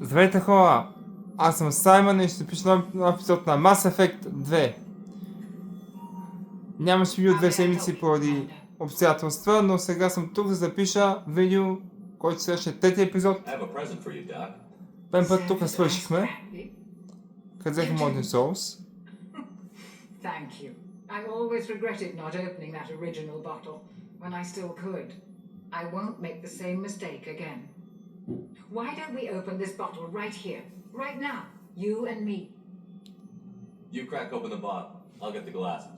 Здравейте хора! Аз съм Саймън и ще пиша нов епизод на Mass Effect 2. Нямаше видео 2 седмици поради обстоятелства, но сега съм тук да запиша видео, който сега ще е трети епизод. Пен път тук свършихме. Къде взеха модни соус? Thank you. I always regretted not opening that original bottle when I still could. I won't make the same mistake again. Why don't we open this bottle right here, right now, you and me? You crack open the bottle. I'll get the glasses.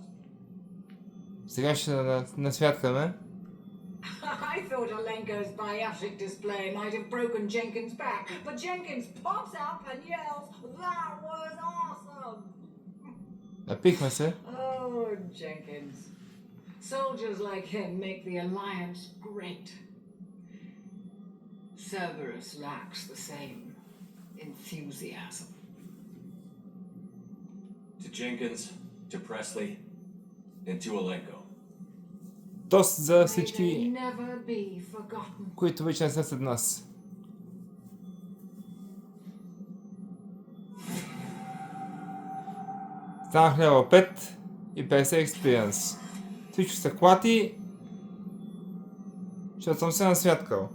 Сега ще насвяткаме. I thought Alenko's biotic display might have broken Jenkins' back, but Jenkins pops up and yells, "That was awesome!" Напихме се. Oh, Jenkins. Soldiers like him make the Alliance great. Cerberus lacks the same enthusiasm. To Jenkins, to Presley, and to Alenko. Тост за May they всички, never be forgotten. които вече не са след нас. Станах лева 5 и 50 експириенс. Всичко са клати, защото съм се насвяткал.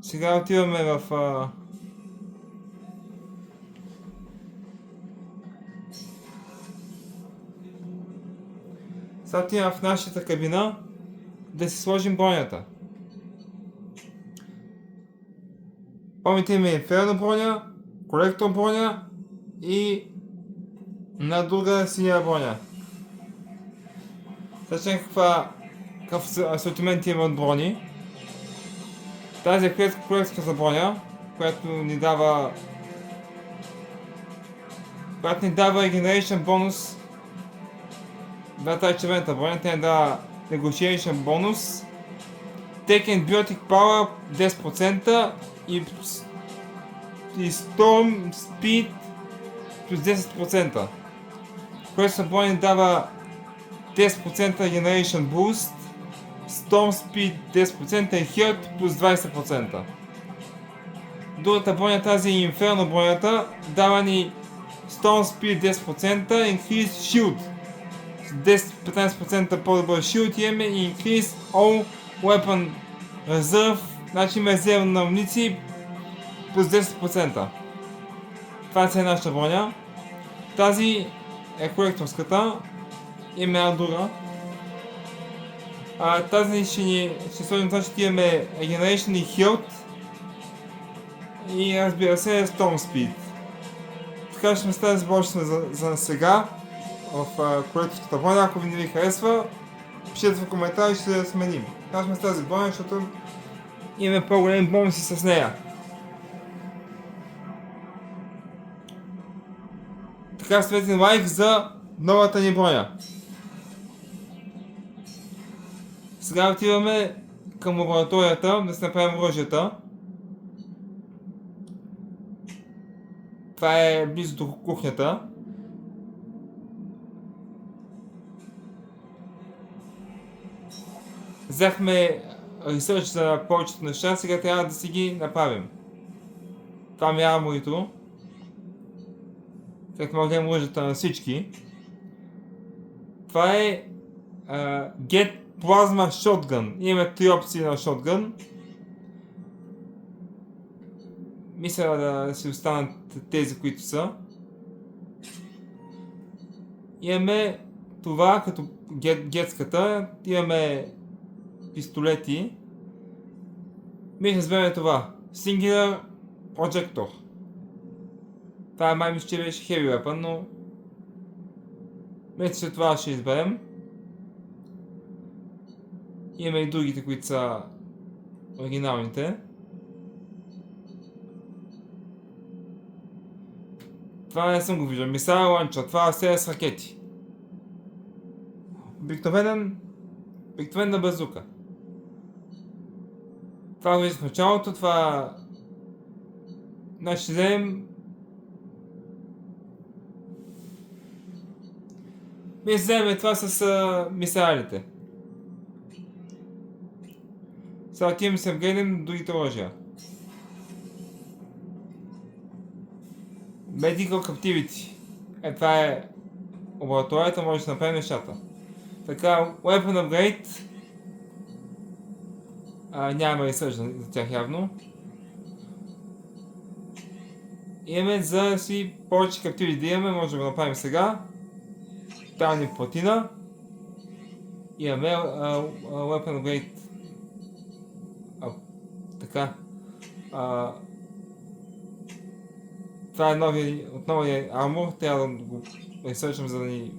Сега отиваме в сега отиваме в нашата кабина да си сложим бронята. Помните, има инферно броня, колектор броня и на друга синя броня. Сега какъв асортимент има от брони. Тази е колекторската броня, която ни дава Regeneration бонус. Да, тази червената броня, тя ни дава Negotiation бонус. Taken Biotic Power 10% и Storm Speed плюс 10%. Което броня ни дава 10% Regeneration Boost, Storm Speed 10% и Health плюс 20%. Другата броня, тази Inferno бронята, дава ни Storm Speed 10%, Increase Shield с 10-15% по-добър shield и имаме Increase All Weapon Reserve, значи има резерв на амуниции плюс 10%. Това е нашата броня. Тази е колекторската, има една друга. Тази ще сложим това, че имаме Regeneration и Health и разбира се Storm Speed. Така ще ме става да започваме за сега в колекторската броня. Ако ви не ви харесва, пишете в коментари и ще я сменим. Така ще ме става тази броня, защото имаме по-големи бонуси с нея. Така светлин лайк за новата ни броня. Сега отиваме към лабораторията да си направим оръжията. Това е близо до кухнята. Взехме ресърч за повечето неща, сега трябва да си ги направим. Това ми е арморито. Как мога да имам оръжията на всички. Това е Get Plasma Shotgun. Имаме 3 опции на Shotgun. Мисля да си останат тези, които са. Имаме това като гетската. Имаме пистолети. Мисля да вземем това. Singular Projector. Това май мисля, че беше Heavy Weapon, но мисля, че това ще изберем. Имаме и другите, които са оригиналните. Това не съм го виждал. Missile Launcher. Това е с ракети. Обикновена базука. Това го виждам в началото. Това... Значи ще вземем... Ние вземем това с мисайлите. Сега отиваме се вгледнем другите оръжия. Medical Captivity. Това е лабораторията, може да се направи нещата. Така, Weapon Upgrade. Нямаме ресърч за тях явно. Имаме за си повече каптиви да имаме, може да го направим сега. Тайни платина. Имаме Weapon Upgrade. Така. Това е отново е армор, трябва да го ресърчам, за да ни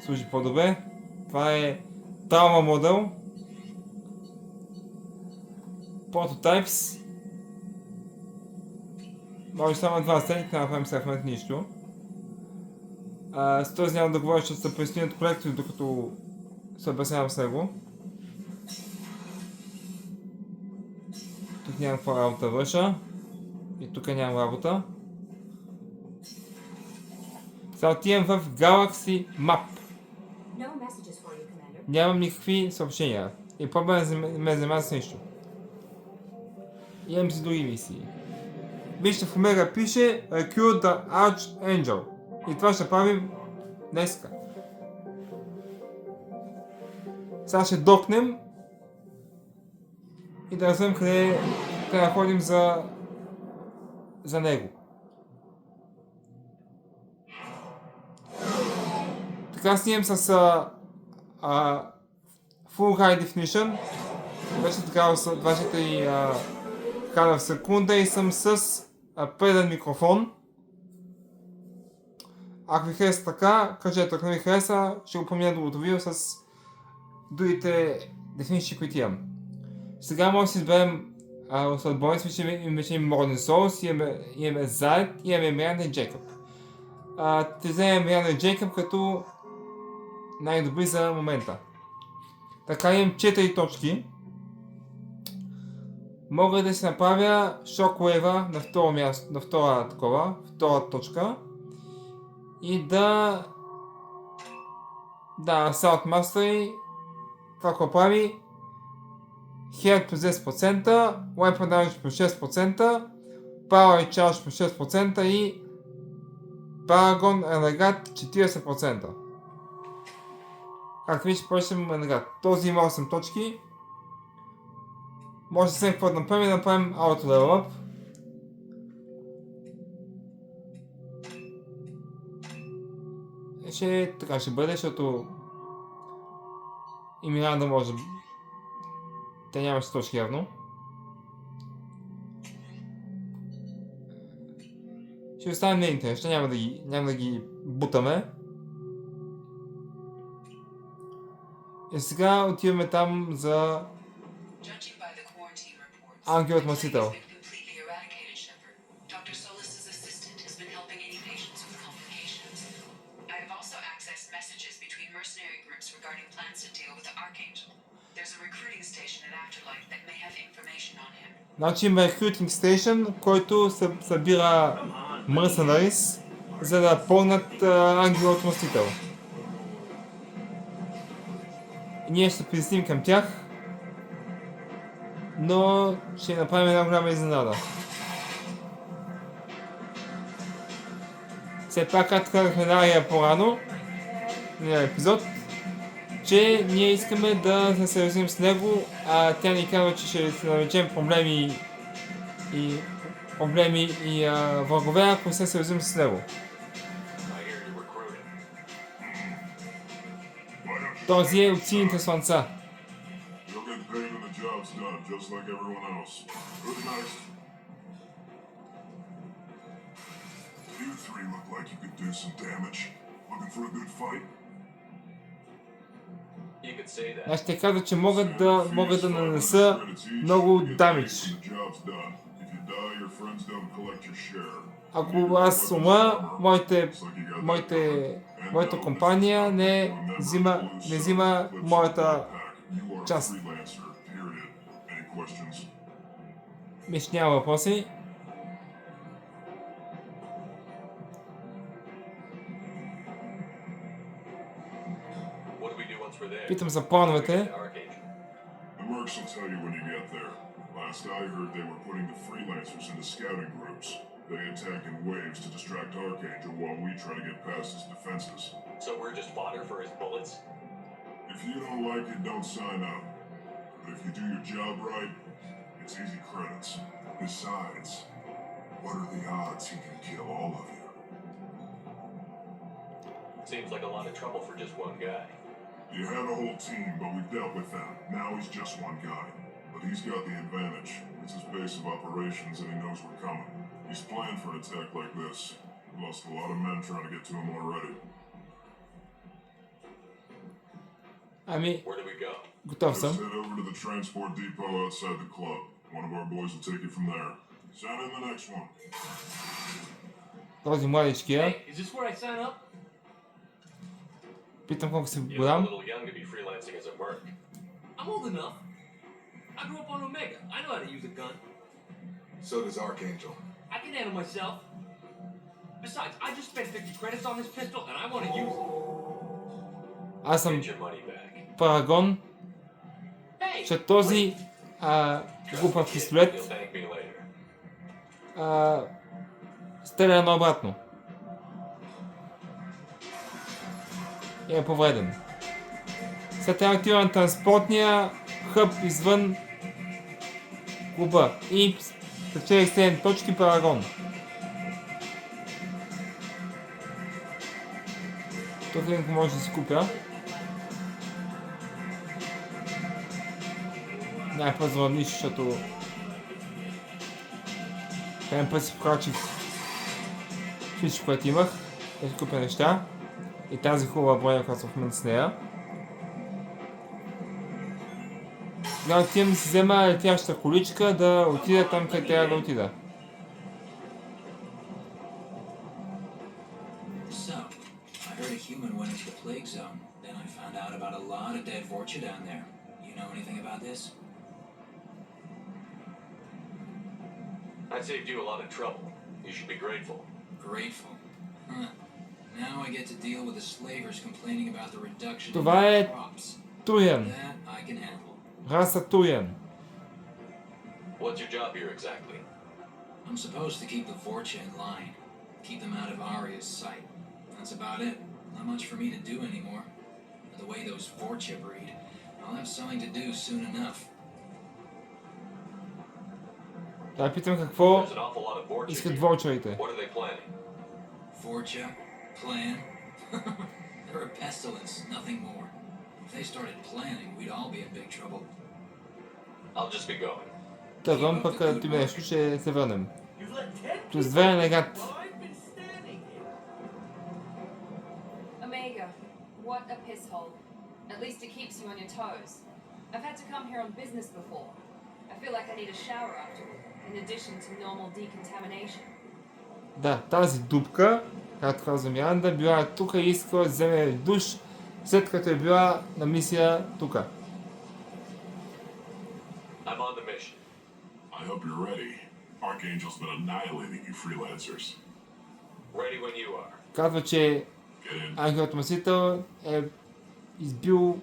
служи по-добре. Това е Trauma модел. Prototypes. Може само два стеника, да направим сега в момента нищо. С този няма да говоря, защото са предстоят колектори, докато се обяснявам с него. Тук нямам какво работа върша. И тук нямам работа. Сега отивам в Galaxy Map. Нямам никакви съобщения. И по-бе ме занимава с нищо. Имам си други мисии. Вижте, в Омега пише Recruit the Archangel. И това ще правим днеска. Сега ще докнем и да разберем къде да ходим за него. Така снимам с Full High Definition. Вече така 24 кадра в секунда и съм с преден микрофон. Ако ви хареса така, кажете, ако не ви хареса, ще го променя другото видео с другите дефиниции, които имам. Сега може да си изберем след бонус, имаме Морден Соус, имаме Зайд, имаме Миранда и Джейкъб. Те вземем Миранда и Джейкъб като най-добри за момента. Така имам 4 точки. Мога да си направя Shockwave на второ място, на втора точка. И да Assault Mastery, това какво прави, Health по 10%, Weapon Damage по 6%, Power и Charge по 6% и Paragon Renegade 40%. Както вижте, почнем Renegade. Този има 8 точки. Може да се какво да направим Auto Level Up. Така ще бъде, защото и Миранда може. Те нямаше точки явно. Ще оставим нейните неща, няма да ги бутаме. И сега отиваме там за Ангелът Мъсител. Значи има Recruiting Station, който събира mercenaries, за да пълнат Ангелът Мъстител. Ние ще се присъединим към тях, но ще направим една голяма изненада. Все пак, както казахме Нария по-рано, на епизод, че ние искаме да се съюзим с него, а тя ни казва, че ще се навлечем проблеми и врагове, ако се съюзим с него. Този е от сините слънца. Аз ще кажа, че могат да нанеса много дамидж. Ако аз умра, моята компания не взима моята част. Мисля, няма въпроси. Питам за плановете. mercs will tell you when you get there. Last I heard, they were putting the freelancers into scouting groups. They attack in waves to distract Archangel while we try to get past his defenses. So we're just fodder for his bullets? If you don't like it, don't sign up. But if you do your job right, it's easy credits. Besides, what are the odds he can kill all of you? Seems like a lot of trouble for just one guy. You had a whole team, but we've dealt with them. Now he's just one guy. But he's got the advantage. It's his base of operations and he knows we're coming. He's planned for an attack like this. We've lost a lot of men trying to get to him already. Ами, Where do we go? готов Just съм. head over to the transport depot outside the club. One of our boys will take you from there. Sign in the next one. Този младичкия. Hey, is this where I sign up? Питам колко си You look a голям. little young to be freelancing as a merc. I'm old enough. I grew up on Omega. I know how to use a gun. So does Archangel. I can handle myself. Besides, I just spent 50 credits on this pistol and I want to use it. Аз съм Get your money back. парагон, Hey! че този глупав You'll пистолет thank me later. стреля наобратно. И е повреден. Сега трябва да отива на транспортния хъб извън клуба и спечелих 7 точки парагон. Тук линко може да си купя. Няма пъзвам нищо, защото крайен път си вкрачих всичко, което имах. Да си купя неща. И тази хубава броня, която съм в момента с нея. Да отивам да си взема летяща количка, да отида там, къде трябва да отида. So, I heard a human went into the plague zone. Then I found out about a lot of dead Vorcha down there. You know anything about this? I saved you a lot of trouble. You should be grateful. Grateful. Huh. Now I get to deal with the slavers complaining about the reduction in Това their е crops. Туян. That I can handle. Раса Туян. What's your job here exactly? I'm supposed to keep the Vorcha in line. Keep them out of Arya's sight. That's about it. Not much for me to do anymore. The way those Vorcha breed, I'll have something to do soon enough. Да питам какво There's an awful lot of Vorcha искат here. волчерите. What are they planning? Vorcha? Plan? They're a pestilence, nothing more. If they started planning, we'd all be in big trouble. I'll just be going. Тръгвам, пък като има нещо, ще се върнем. You've let 10 Плюс 2 ренегат. Well, I've been standing here. Omega, what a piss hole. At least it keeps you on your toes. I've had to come here on business before. I feel like I need a shower afterward, in addition to normal decontamination. Да, тази дупка, както казва Миранда, била тук и искала да вземе душ, след като е била на мисия тук. I'm on the mission. I hope you're ready. Archangel's been annihilating you freelancers. Ready when you are. Казва, че Get in. Ангелът Масител е избил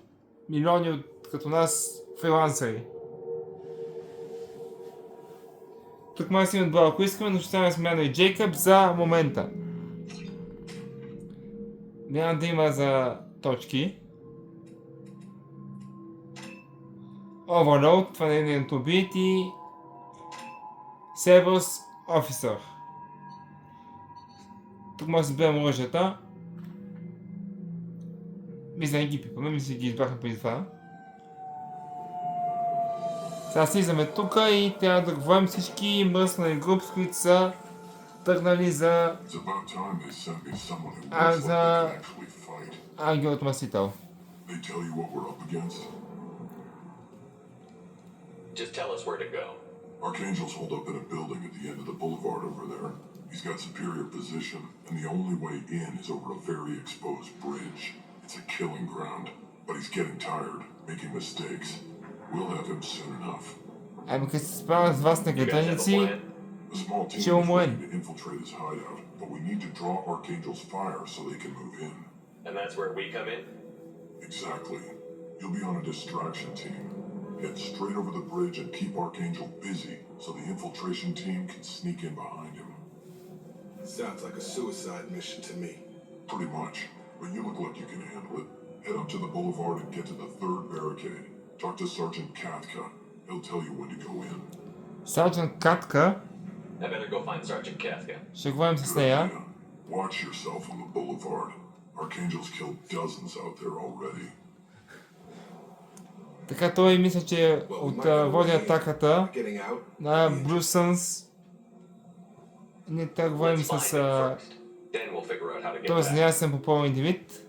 милиони от като нас фрилансери. Тук може да си имат два, ако искаме, но ще стане смяна и Джейкъб за момента. Няма да има за точки. Overload, това не е нейното убит и Service Officer. Тук може да изберем оръжията. Мисля, не ги пипаме, мисля, ги избрахме преди това. Сега слизаме тук и трябва да говорим всички мръснали групи, с които са тръгнали за It's about time they sent me someone who Ah, looks like they the- can actually fight. Ангелът Масител. They tell you what we're up against? Just tell us where to go. Archangel's holed up in a building at the end of the boulevard over there. He's got superior position, and the only way in is over a very exposed bridge. It's a killing ground, but he's getting tired, making mistakes. We'll have him soon enough. Ами като се справя с вас на You guys have a гатаници, plan? A small team Chill, is man. ready to infiltrate his hideout, but we need to draw Archangel's fire so they can move in. And that's where we come in? Exactly. You'll be on a distraction team. Head straight over the bridge and keep Archangel busy so the infiltration team can sneak in behind him. Sounds like a suicide mission to me. Pretty much, but you look like you can handle it. Head up to the boulevard and get to the third barricade. Talk to Sergeant Katka. He'll tell you when to go in. Сержант Катка. I better go find Sergeant Kafka. Ще говорим с Good нея. idea. Watch yourself on the boulevard. Archangel's killed dozens out there already. Така той мисля, че води атаката Getting out? на Брусънс. Ние трябва да говорим Let's find с him first. Then we'll figure out how to get този back. неясен по пол индивид,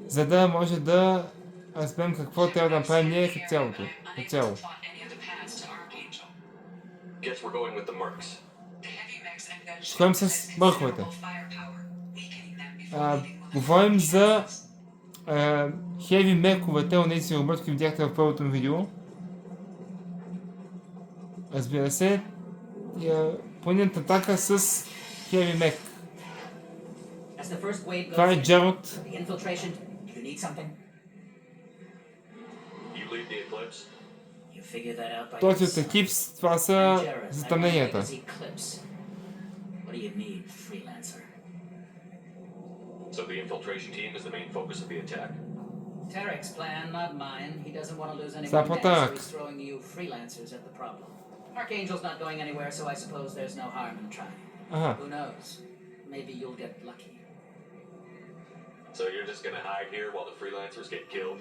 за да може да разберем какво трябва да направим ние като цялото. Като цяло. Guess we're going with the mercs. Ще ходим с мърховете. Говорим за хеви мековете, онези роботи, които видяхте в първото ми видео. Разбира се, планират атака с хеви мек. Това е Джарод. You lead the eclipse? Този от Екипс, това са затъмненията. So the infiltration team is the main focus of the attack. Tarek's plan, not mine. He doesn't want to lose any Stop more with men, so Tarek. he's throwing you freelancers at the problem. Archangel's not going anywhere, so I suppose there's no harm in trying. Ага. Who knows? Maybe you'll get lucky. So you're just gonna hide here while the freelancers get killed?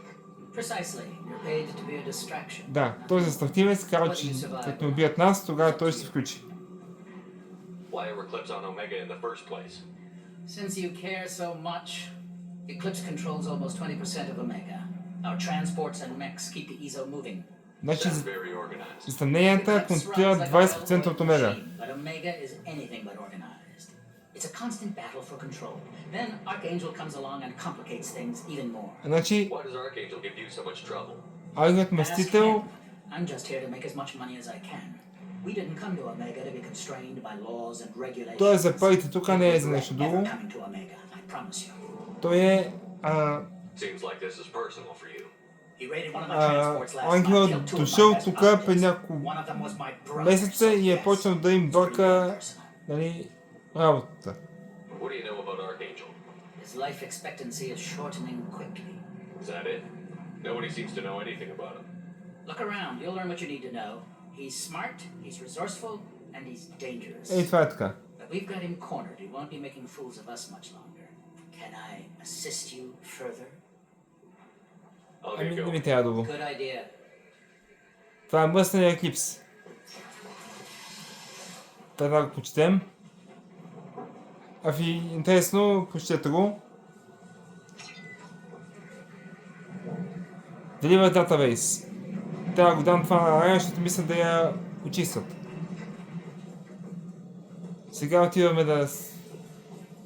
Precisely. You're paid to be a distraction. Да, този стративец казва, че като ни убият нас, тогава той ще се включи. Why are Eclipse on Omega in the first place? Since you care so much, Eclipse controls almost 20% of Omega. Our transports and mechs keep the EZO moving. Значи, Sounds very organized. затъмненията контролират 20% от Омега. But Omega is anything but organized. It's a constant battle for control. Then Archangel comes along and complicates things even more. Значи, Why does Archangel give you so much trouble? Ангелът Мъстител, I'm just here to make as much money as I can. We didn't come to Omega to be constrained by laws and regulations. той е за парите, тук не е за нещо друго. Never coming to Omega, I promise you. Той е Seems like this is personal for you. He raided one of my transports last ангел night, killed two of my дошъл best тук operatives. преди няколко One of them was my brother, месеца so и е yes, почнал да им бърка, it's really personal. нали, работата. What do you know about Archangel? His life expectancy is shortening quickly. Is that it? Nobody seems to know anything about him. Look around, you'll learn what you need to know. He's smart, he's resourceful, and he's dangerous. Ей, това е така. But we've got him cornered. He won't be making fools of us much longer. Can I assist you further? I'll Ами, get не ми going. трябва да го. Good idea. Това е мръсния еклипс. Трябва да го почетем. А ви интересно, прочетете го. Deliver Database. Трябва да го дам това на Рая, защото мисля да я почистват. Сега отиваме да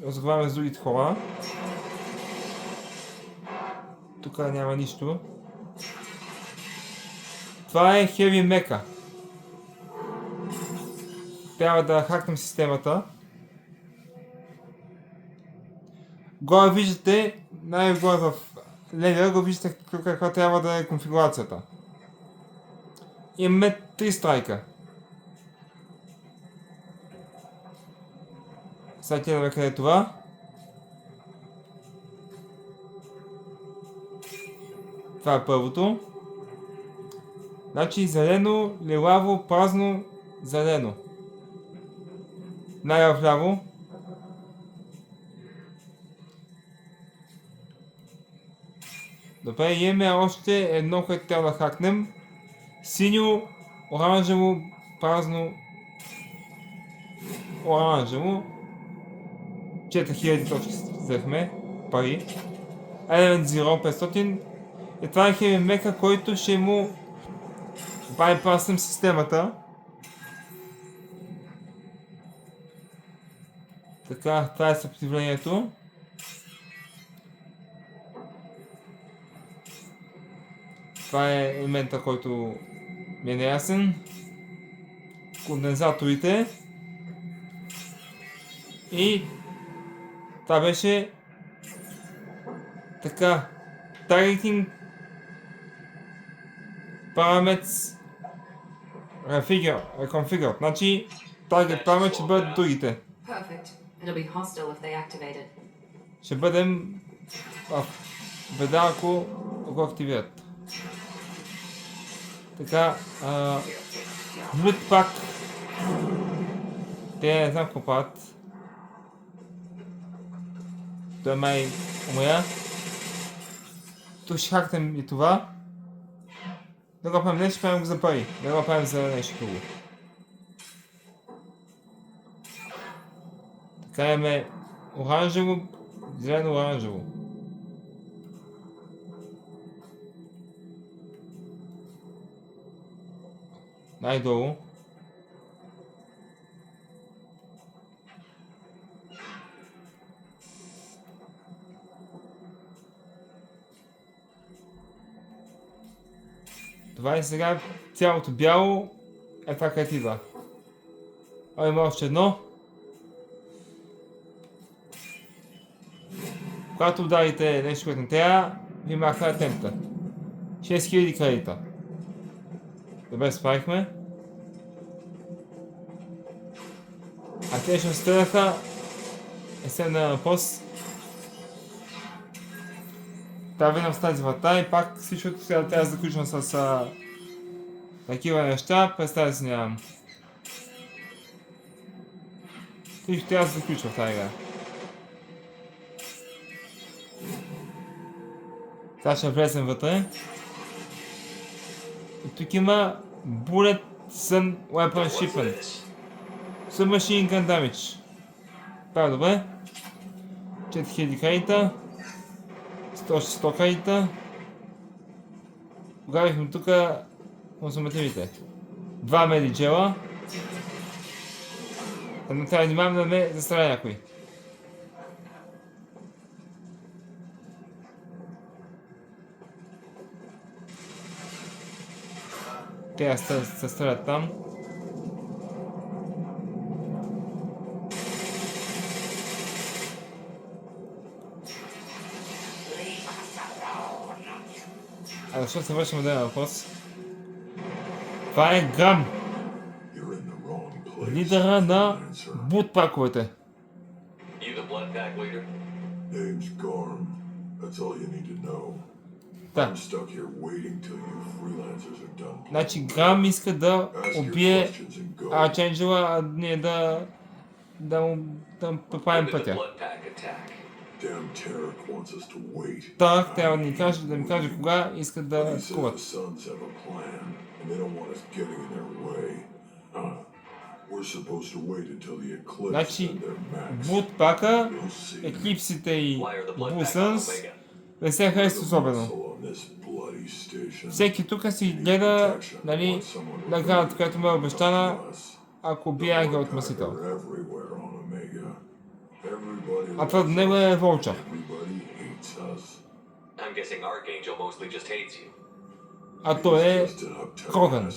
разговаряме с другите хора. Тук няма нищо. Това е Heavy Mecha. Трябва да хакнем системата. Горе виждате, най-горе в левия го виждате каква трябва да е конфигурацията. Имаме 3 страйка. Сега гледаме къде е това. Това е първото. Значи зелено, лилаво, празно, зелено. Най-вляво. Добре, имаме още едно, което трябва да хакнем. Синьо, оранжево, празно, оранжево. 4000 точки взехме пари. Element 0500. И това е Heavy Mecha, който ще му байпаснем системата. Така, това е съпротивлението. Това е елемента, който ми е неясен. Кондензаторите. И това беше така. Targeting Paramets reconfigured. Значи, target paramets ще бъдат другите. Perfect. It'll be hostile if they activate it. Ще бъдем в беда, ако го активират. Така, Blood Pack. Те не знам какво правят. Той май умря. Тук ще хакнем и това. Да го правим нещо, правим го за пари. Да го правим за нещо друго. Така имаме оранжево, зелено-оранжево. Най-долу. Това е сега цялото бяло е това, където идва. Има още едно. Когато ударите нещо, което не трябва, ви маха темпта. 6000 кредита. Добре, справихме. А те ще стреляха. Следна въпрос. Трябва да в тази врата и пак всичкото сега трябва да заключвам с такива неща. Представя си нямам. Всичко трябва да се заключва в тази игра. Сега ще влезем вътре. И тук има Bullet Sun Weapon Shipment. Submachine Gun Damage. Това е добре. 4000 кредита. 100 кредита. Погавихме тук консумативите. 2 медиджела. Но трябва да внимавам да ме застреля някой. Те се стрелят там. А защо се вършим един въпрос? Това е Грам. Лидера на бутпаковете. Да. Значи Грам иска да убие Арченджела, а ние да му поправим пътя. Так, трябва да ми каже кога искат да атакуват. Значи, Бутпака, еклипсите и Бусънс не се харесват особено. Всеки тук си гледа, нали, наградата, която му е обещана, ако бие ангел отмъсител. А това до него е Волча. А той е Кроган.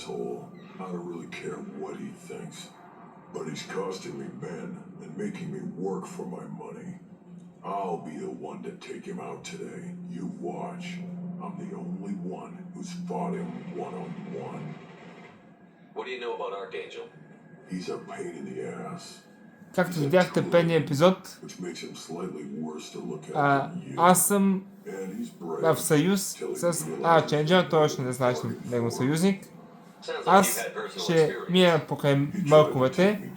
But he's costing me men and making me work for my money. I'll be the one to take him out today. You watch. I'm the only one who's fought him one-on-one. What do you know about Archangel? He's a pain in the ass. Както видяхте предния епизод, аз съм в съюз с Арченджел, той още не знае, че е негов съюзник. Аз ще мия покрай мърковете,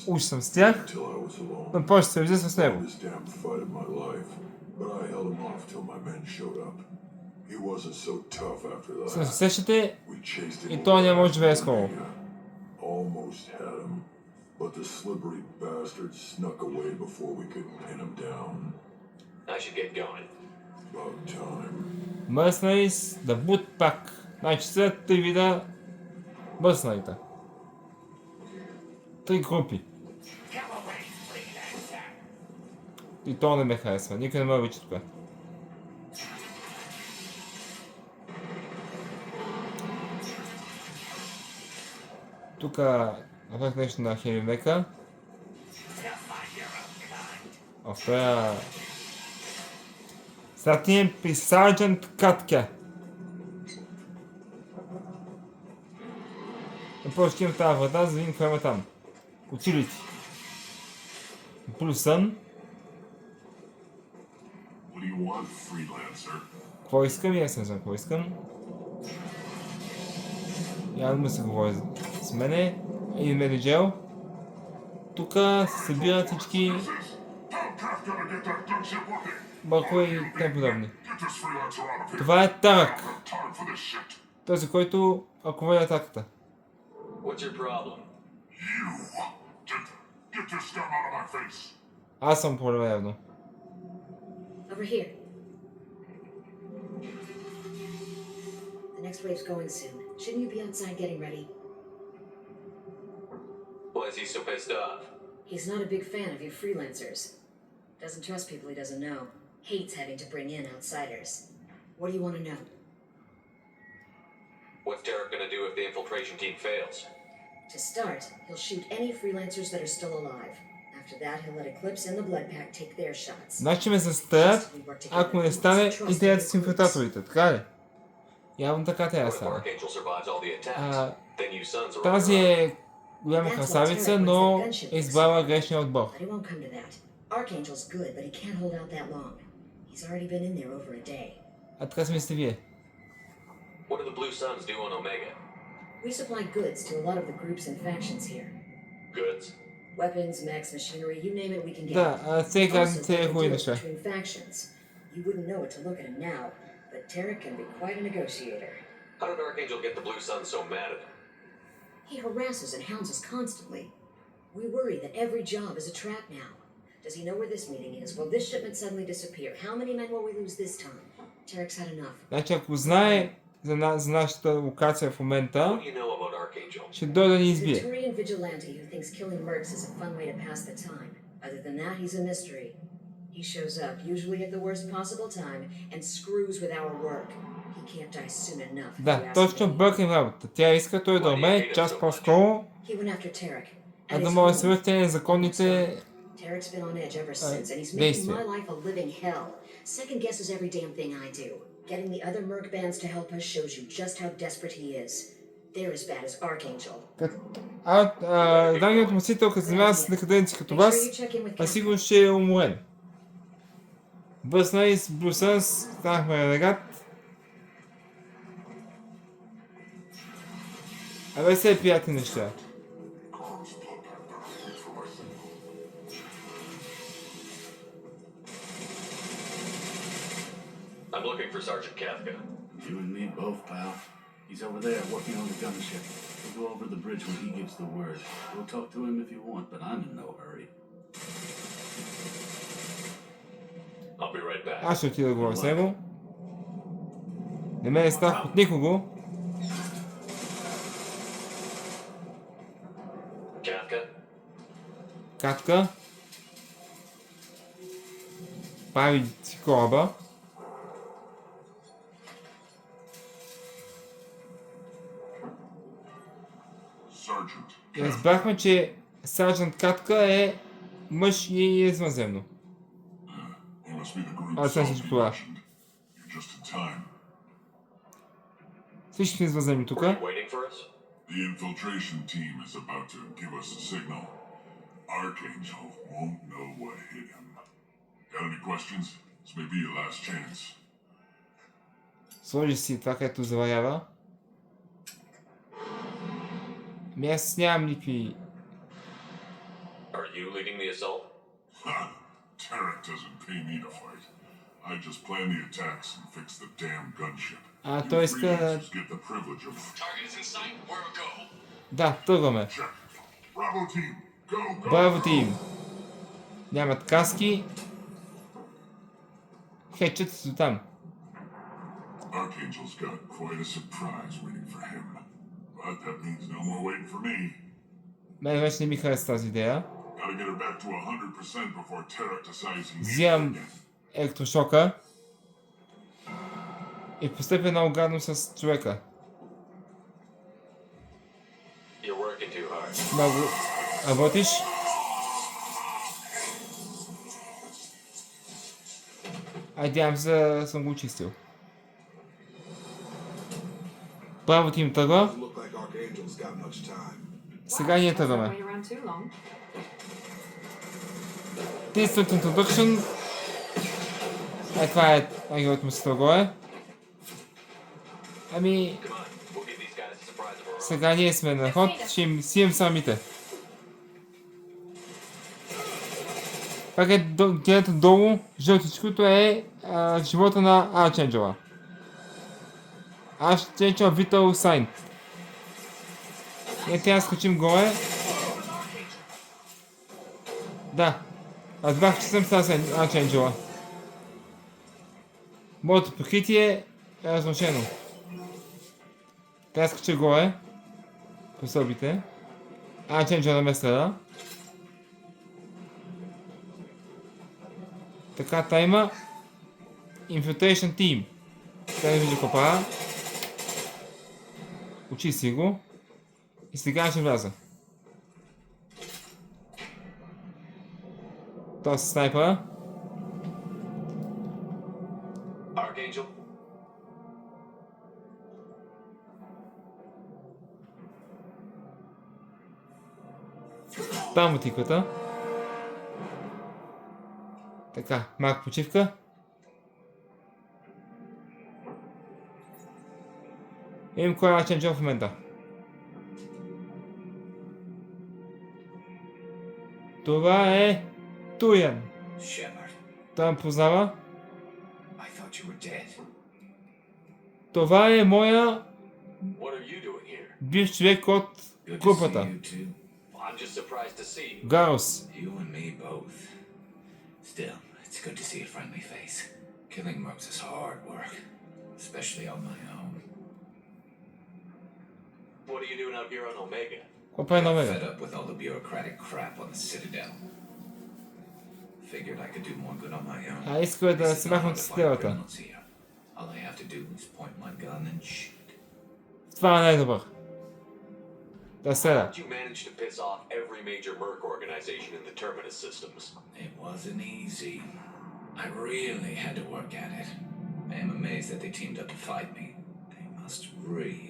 уж съм с тях, но после се взя с него. Се сещате и той не може да живее скоро. Mercenaries, the boot pack. Значи са 3 вида мърснарита. 3 групи. И то не ме харесва, никой не ме обича тук. Тук направих нещо на Хеви Мека. Това сега отидем при Сарджент Катка. Просто имам тази врата, за да видим какво има там. Утилити. Плюсън. What do you want, freelancer? Какво искам? И аз не знам какво искам. Явно се говори с мене. Един медиджел. Тук се събират всички бъркове и тем подобни. Това е Тарък. Този, който ръководи атаката. Аз съм проблема явно. Over here. The next wave's going soon. Shouldn't you be outside getting ready? Why is he so pissed off? He's not a big fan of you freelancers. Doesn't trust people he doesn't know. Hates having to bring in outsiders. What do you want to know? What's Derek gonna do if the infiltration team fails? To start, he'll shoot any freelancers that are still alive. After that, he'll let Eclipse and the Blood Pack take their shots. Значи ме застрелят, ако не стане идеята с инфилтраторите, така ли? Явно така трябва да стане. Тази е голяма красавица, но е избрала грешния отбор. Archangel's good, but he can't hold out that long. He's already been in there over a day. А така си мислите вие. What do the Blue Suns do on Omega? We supply goods to a lot of the groups and factions here. Goods? Weapons, mechs, machinery, you name it, we can get. Да, сега Also, те different хубави deals неща. between factions. You wouldn't know it to look at him now, but Tarek can be quite a negotiator. How did Archangel get the Blue Suns so mad at him? He harasses and hounds us constantly. We worry that every job is a trap now. Does he know where this meeting is? Will this shipment suddenly disappear? How many men will we lose this time? Tarek's had enough. Значи ако знае за нашата локация в момента, What do you know about Archangel? ще дойде да ни He's a избие. Turian vigilante who thinks killing mercs is a fun way to pass the time. Other than that, he's a mystery. He shows up, usually at the worst possible time, and screws with our work. He can't die soon enough. if you Да, ask точно me. бъркам работа. Тя иска той да умре час по-скоро, He went after Tarek. а At да his може да home. се върте незаконните Tarek's been on edge ever since, and he's making действия. my life a living hell. Second guesses every damn thing I do. Getting the other merc bands to help us shows you just how desperate he is. They're as bad as Archangel. Даденият носител, като занимава с некаденци като вас, а сигурно ще е уморен. Бъсна и с Блюсън станахме регат. Абе все приятни неща. I'm looking for Sergeant Kafka. You and me both, pal. He's over there working on the gunship. We'll go over the bridge when he gives the word. We'll talk to him if you want, but I'm in no hurry. I'll be right back. Аз ще отида да говоря с него. Не ме е страх от никого. Kafka? Катка. Прави си кораба. И разбрахме, че сержант Катка е мъж и е извънземно. Аз съм всичко това. Всички сме извънземни тук. The infiltration team is about to give us a signal. Archangel won't know what hit him. Got any questions? This may be your last chance. Сложи си това, където заварява. Аз нямам никакви... Are you leading the assault? Ha! Tarek doesn't pay me to fight. I just plan the attacks and fix the damn gunship. А, той иска да... Get the privilege of... Target is in sight. Where we go? Да, тръгваме. Bravo team, go, go! Браво тим! Нямат каски. Хечат се до там. Archangel's got quite a surprise waiting for him. But that means no more waiting for me. Мен вече не ми хареса тази идея. Gotta get her back to 100% before Tarek decides he needs her Взимам again. електрошока. И постъпя много гадно с човека. You're working too hard. Много работиш. Надявам се да съм го очистил. Браво тим тръгва. Look like Archangel Archangel's got much time. Сега ние Wait тръгваме. around too long. Instant Introduction. Това е ангелът му се горе. Ами, Come on, we'll give these guys a surprise of our own. сега ние сме на ход, ще им сием самите. Пак е гледате долу, жълтичкото е живота на Арченджела. Арченджел Vital Sign. Ние трябва да скочим горе. Да, разбрах, че съм с Арченджела. Моето покритие е разрушено. Трябва да скоча горе. По сълбите. Арченджел да ме следа. Така, та има Infiltration Team. Тя не вижда какво правя. Учи си го. И сега ще вляза. Това са снайпера. Archangel, Там отиквата. Така, малко почивка. Имам кой е Арченджел в момента. Това е Туян. Shepard, Той ме познава. I thought you were dead. Това е моя what are you doing here? бивш човек от Good to see групата. you too. I'm just surprised to see you. Гарус. You and me both. Still, it's good to see a friendly face. Killing mercs is hard work, especially on my own. What are you doing out here on Omega? Какво прави на Fed Омега? up with all the bureaucratic crap on the Citadel. Figured I could do more good on my own. Искал е да This се is махна not от to fight стрелата. criminals here. All I have to do is point my gun and shoot. Това е най-добър. Да седа. How'd you manage to piss off every major merc organization in the Terminus systems? It wasn't easy. I really had to work at it. I am amazed that they teamed up to fight me. They must really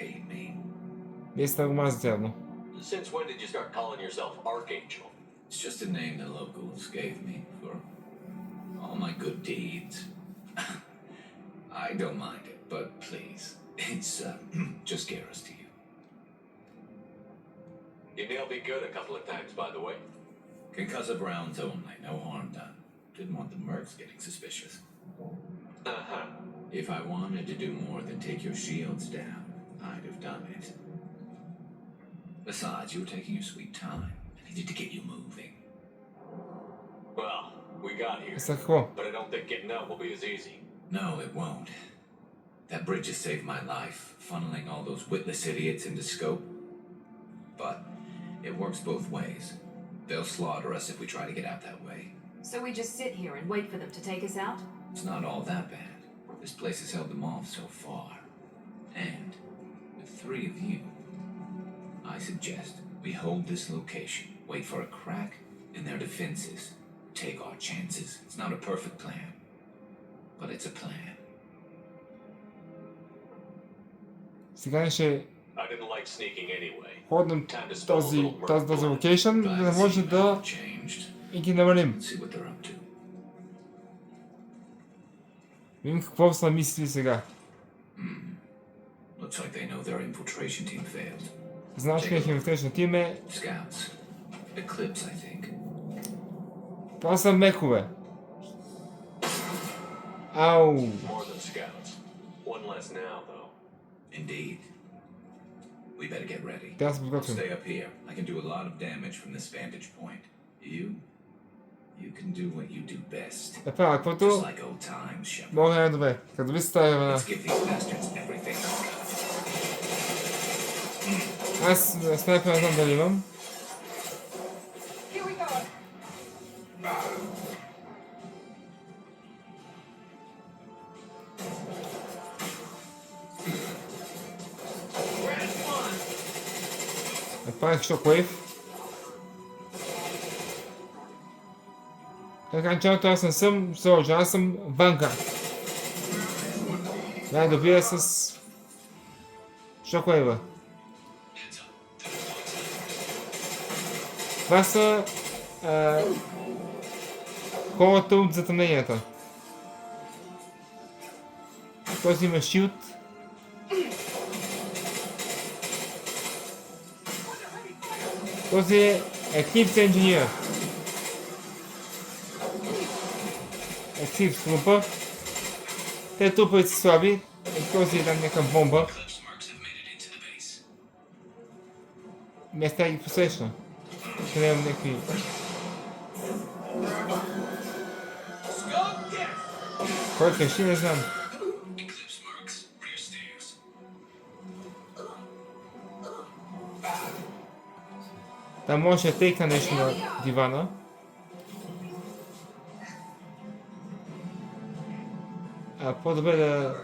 hate me. Вие сте го мазите явно. Since when did you start calling yourself Archangel? It's just a name the locals gave me for all my good deeds. I don't mind it, but please, it's just Garus to you. You nailed me good a couple of times, by the way. Concussive rounds only, no harm done. Didn't want the mercs getting suspicious. Uh-huh. If I wanted to do more than take your shields down, I'd have done it. Besides, you were taking your sweet time. I needed to get you moving. Well, we got here. За какво? But I don't think getting out will be as easy. No, it won't. That bridge has saved my life, funneling all those witless idiots into scope. But it works both ways. They'll slaughter us if we try to get out that way. So we just sit here and wait for them to take us out? It's not all that bad. This place has held them off so far. And with 3 of you, I suggest we hold this location, wait for a crack in their defenses, take our chances. It's not a perfect plan, but it's a plan. Сега ще I didn't like sneaking anyway. ходим Time to spell a този little merc. локейшн, за да може Glad to see да how changed. и ги намалим. Let's see what they're up to. Видим какво са мислили сега. Looks like they know their infiltration team failed. Знаеш как химикаличен тим е, Scouts. Eclipse, I think. това са мехове. Ау! More than scouts. One less now, though. Indeed. We better get ready. Трябва да се подготвим. Stay up here. I can do a lot of damage from this vantage point. You can do what you do best. Да правя каквото Just like old times, Shepard. мога най-добре. Като ви стая времена. Let's give these bastards everything. Аз снайпер не знам дали имам. Here we go. Направих шоквейв. Така началото аз не съм солджа, аз съм банка. Най-добрия с шоквейва. Това са хората от затъмненията. Този има шилд. Този е Eclipse Engineer. Eclipse трупа. Те трупа са слаби. Този е там някаква бомба. Места ги посрещна. Ще нямам някакви... Кой къщи, не знам. Там може да тейка нещо на дивана. По-добре да...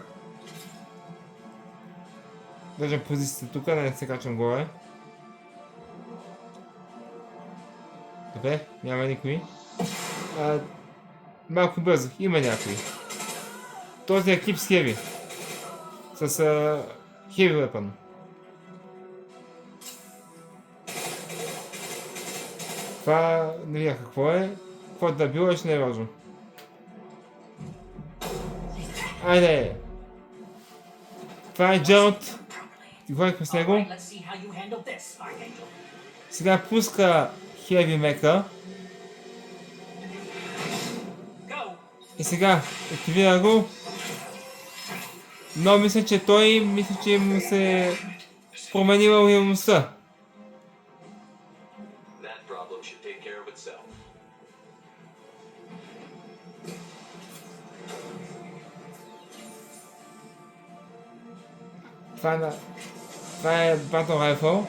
Държам позицията тук, да не се качвам горе. Добре, няма никой. Малко бързо, има някой. Този е Eclipse Heavy. С Heavy Weapon. Това не видях какво е. Каквото да било, ще не е важно. Айде! Това е Джералд. Говорихме с него. Сега пуска Heavy Mecha. И сега активира го. Но мисля, че му се е променила уязвимостта. Това е Battle Rifle.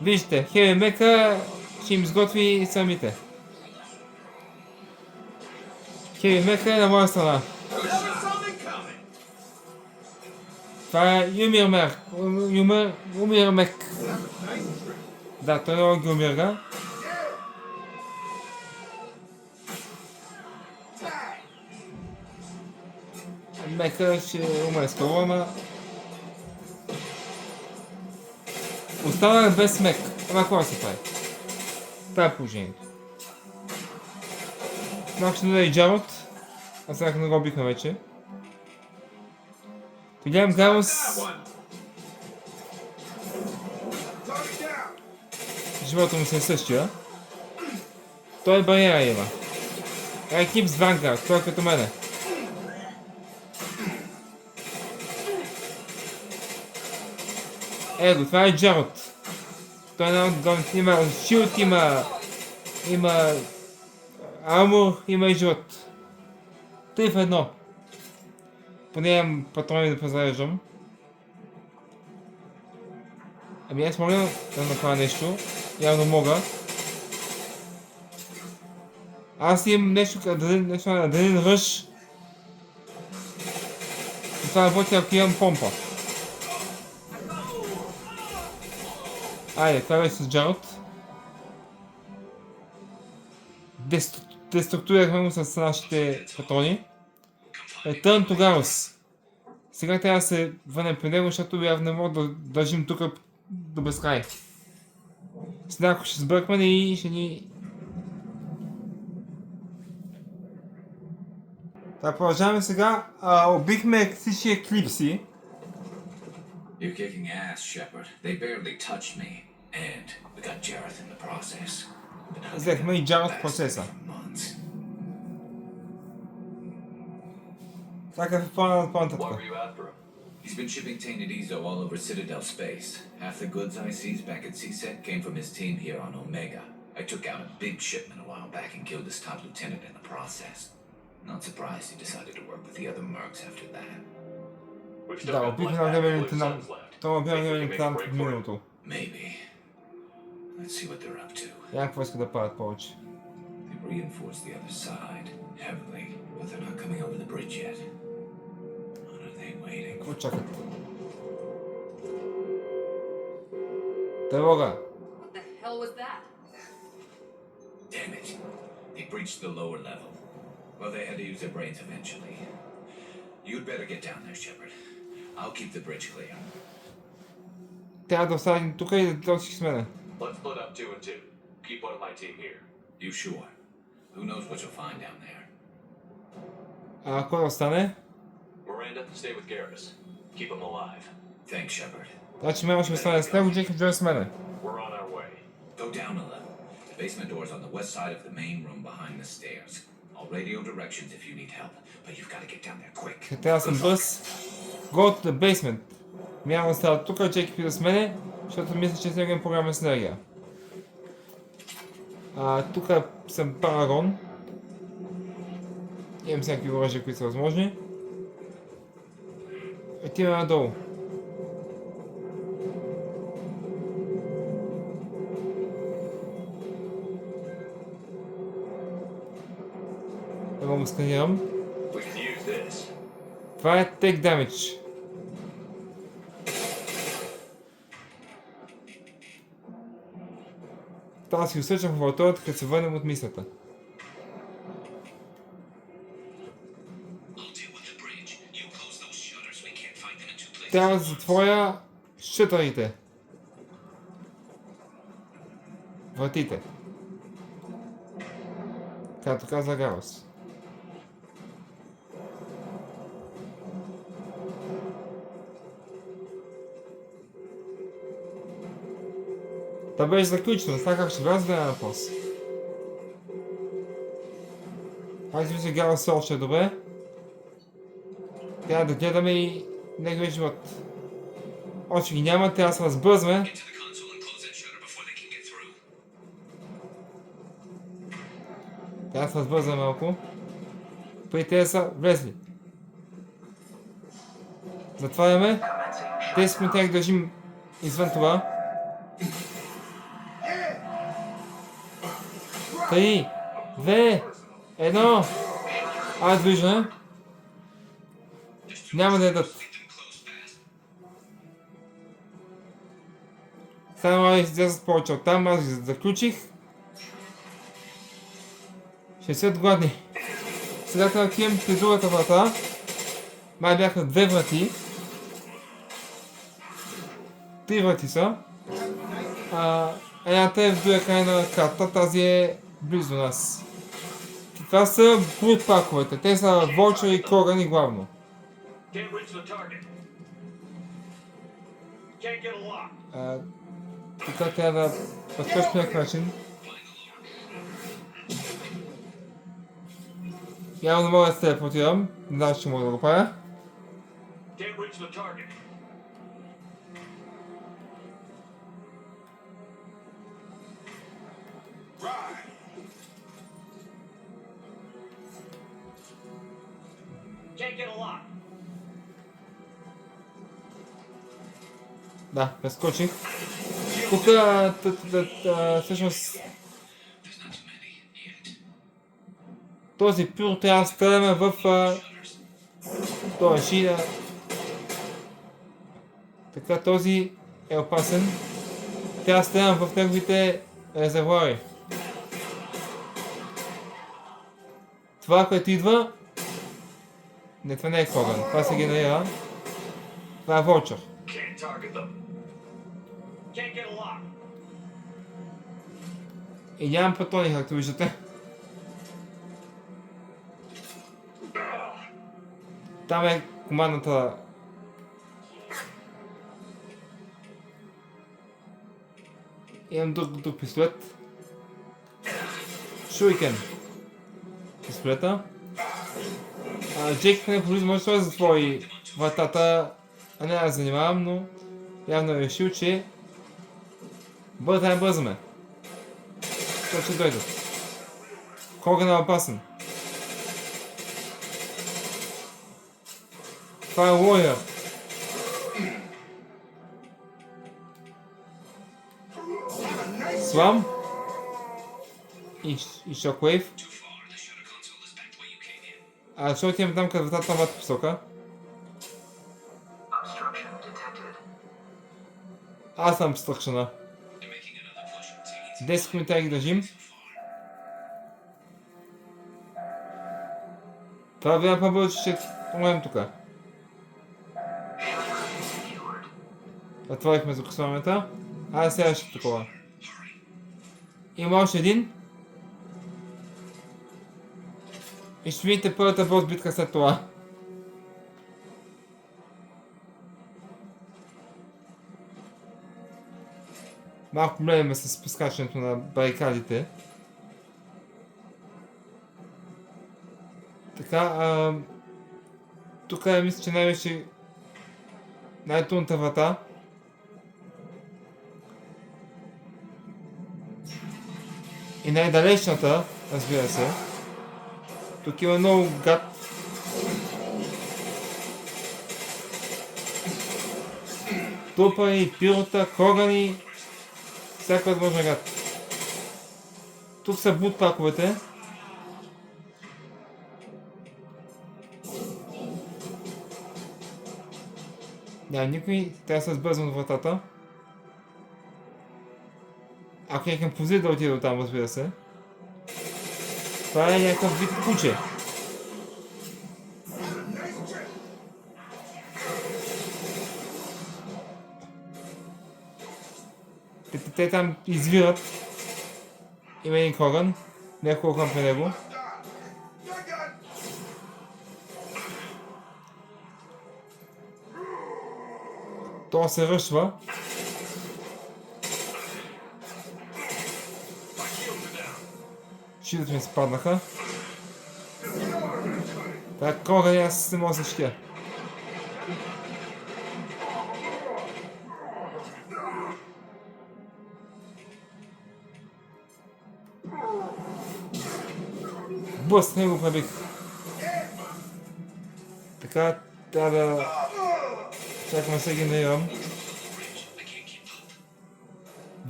Вижте, Heavy Mecha ще им сготви самите. Heavy Mecha е на моя страна. Това е Умир Мек. Да, той много ги умирга. Мека ще умре скоро, ама... Останах без мек. Ама какво се прави? Това е положението. Малко ще даде и Джарод. Аз сега не го бихме вече. Гледам Гарус. Живота му се е същия. Той бариера има. Eclipse Vanguard, той е като мене. Его, това е Джарод. Той е една от главните. Има шилд, има армор, има и живот. 3 в 1. Поне имам патрони да позареждам. Ами аз мога да направя нещо. Явно мога. Аз имам нещо на адреналин ръж. Това работи, ако имам помпа. Айде, това беше с Джарод. Деструктурирахме го с нашите патрони. Return to Garus. Сега трябва да се върнем при него, защото явно не мога да държим тук до безкрай. Сега ако ще сбъркваме и ще ни... Така, продължаваме сега. Убихме всички еклипси. You're kicking ass, Shepard. They barely touched me. And we got Jareth in the process. Взехме и Джарод в процеса. Така е по-нататък. He's been shipping tainted Ezo all over Citadel space. Half the goods I seized back at CSEC came from his team here on Omega. I took out a big shipment a while back and killed his top lieutenant in the process. Not surprised he decided to work with the other mercs after that. Да, убихме на време лейтенант. Това бе лейтенант в миналото. Maybe. Let's see what they're up to. Някакво иска да правят повече. They've reinforced the other side heavily, but they're not coming over the bridge yet. What are they waiting for? Какво чакат? Тревога! What the hell was that? Damn it. They breached the lower level. Well, they had to use their brains eventually. You'd better get down there, Shepard. I'll keep the bridge clear. Трябва да останем тук и да дойдеш с мене. Let's split up 2 and 2. Keep one of my team here. You sure? Who knows what you'll find down there? Кой да остане? Miranda, stay with Garus. Keep him alive. Thanks, Shepard. Значи Мел ще остане с него, Джейк ще с мене. We're on our way. Go down a level. The basement door's on the west side of the main room behind the stairs. I'll radio directions if you need help, but you've got to get down there quick. Трябва да съм бърз. Go to the basement. Няма да става тук, Джейк да с мене, защото мисля, че с него има програмен с енергия. Тук съм парагон. Имам всякакви оръжия, които са възможни. Отиваме надолу. Да го сканирам. Това е Take Damage. Трябва да си усъчам в лабораторията, като се върнем от мисията. Трябва да затворя шътърите. Вратите. Както каза Гарус. Та беше заключено, сега как ще вляза да на после. Аз мисля, Гарус все още е добре. Трябва да гледаме и неговия живот. Още ги няма, трябва да се разбързме. Трябва да се разбързаме малко. Преди те са влезли. Затваряме. 10 минути ги държим извън това. 3, 2, 1. Движване. Няма да ядат. Само да излязат повече от там, аз ги заключих. Ще са гладни. Сега трябва да отидем при другата врата. Май бяха 2 врати. 3 врати са. Едната е в другия край на карта, тази е близо до нас. Това са брутпаковете, те са Волчър и Корган главно. Тук трябва да пътваш по някакъв начин. Явно мога да се телепортирам, не знам, че мога да го правя. Да, прескочих. Тук всъщност този пюр трябва да стреляме в този шина. Така този е опасен. Трябва да стрелям в неговите резервуари. Това, което идва... Не, това не е Корган, това се генерира. Това е Волчър. И нямам патрони, както виждате. Там е командната. Имам друг пистолет. Шурикен. Пистолета. Джейк не полизи, може да затвори вратата, а не да занимавам, но явно е решил, че бързаме. Това ще дойдат. Корган е опасен. Това е лоя. Слам. И Шоквейв. Защо отивам там, къде вратата на посока? Аз съм обстракшена. 10 минути ги държим. Това бе по-бързо, че умрем тука. Отворихме закусването. Сега ще такова. Има още един. И ще видите първата бос битка след това. Малко проблеми с прескачането на барикадите. Така, тук мисля, че най-вече най-трудната врата. И най-далечната, разбира се. Тук има много гад. Тупари, пирота, когани. Всяка възможна гад. Тук са бутпаковете. Няма никой, трябва да се сбързвам от вратата. Ако някакъм позит да отида там, разбира се. Това е някакъв вид куче. Те там извират. Има един коган. Няколко към при него. То се ръшва. Щитът ми се паднаха. Това когани аз не мога да защитя. Бъст, не го пребих. Така, трябва да чакаме се генерирам.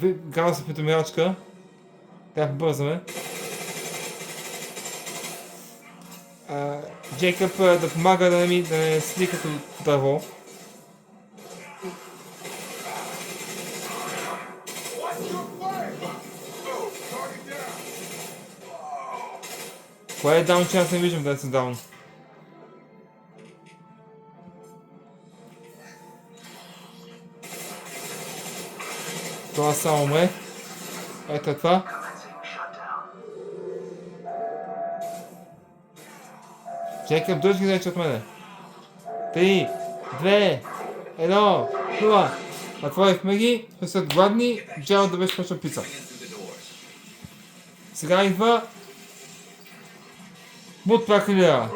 Гарус е питомирачка. Трябва да бързаме. Джейкъб да помага да не сли като дърво. Кое е даун, че аз не виждам да съм даун? Това само умре. Ето е това. Джейкъб, държи ги вече от мене. 3, 2, 1, 0. Отворихме ги, ще са гладни, Джералд да беше почва пица. Сега идва бутпакилия.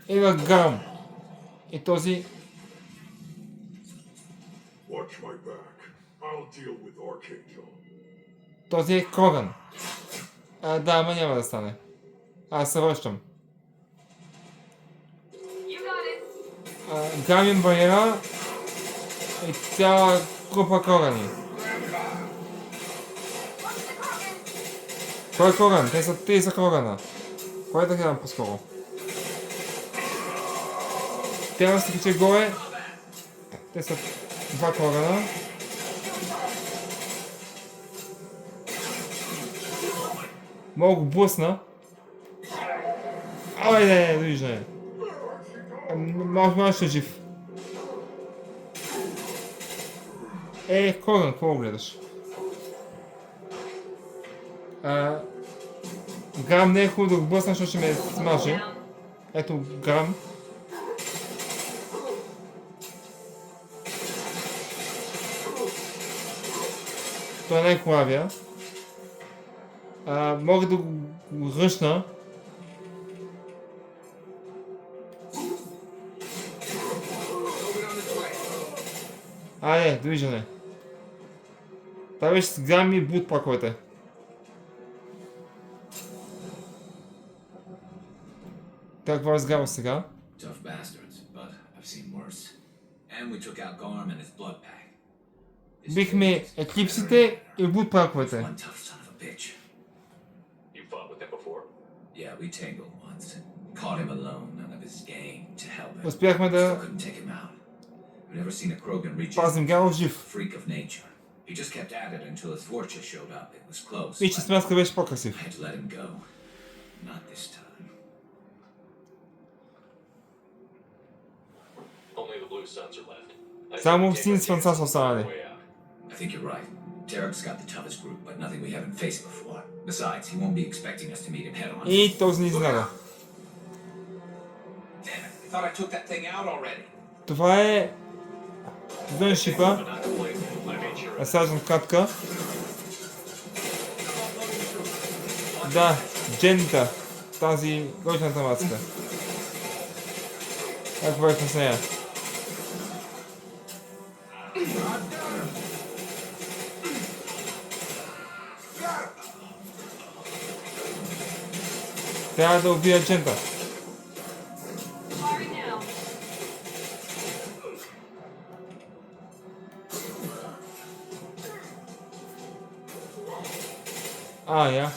Идва грам. И този... Този е Коган. Да, ама няма да стане. Аз се връщам. Гамин бариера и цяла група Когани. Кой е Коган? Те са 30 Когана. Кой да гледам по-скоро? Трябва да се качи горе. Те са 2 Когана. Мога го блъсна. Айде, виждане. Може ще жив. Коган, какво гледаш? Грам не е хубаво да го блъсна, защото ще ме смаже. Ето Грам. Той е най-хубавия. Мога да го ръшна. Довиждане. Това беше с Грам и бут паковете. Какво е Гарус сега? Бихме еклипсите и бут паковете. Успяхме да пазим Гарус жив. И че смяска беше по-красив. Only the blue suns are left. Само син слънца са останали. Derek's got the toughest group, but nothing we haven't faced before. Besides, he won't be expecting us to meet him head on. И този ни изненада. Damn it, I thought I took that thing out already. Това е гъншипа, Сержант Кратка. Да, Дженита, тази готината мацка. Как върхме с нея? Трябва да убия Джента. Firing now. Я.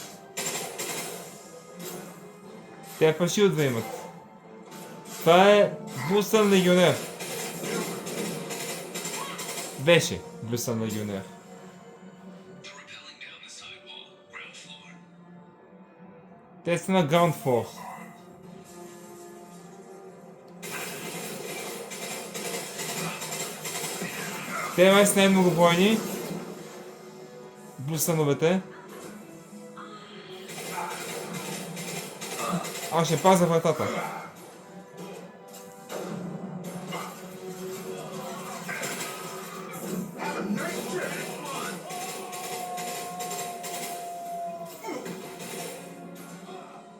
Те па шилдва имат. Това е Блюсън легионер. Беше Блюсън легионер. Те са на Ground Floor. Те май са най-многобройни. Блюсъновете. Аз ще пазя вратата.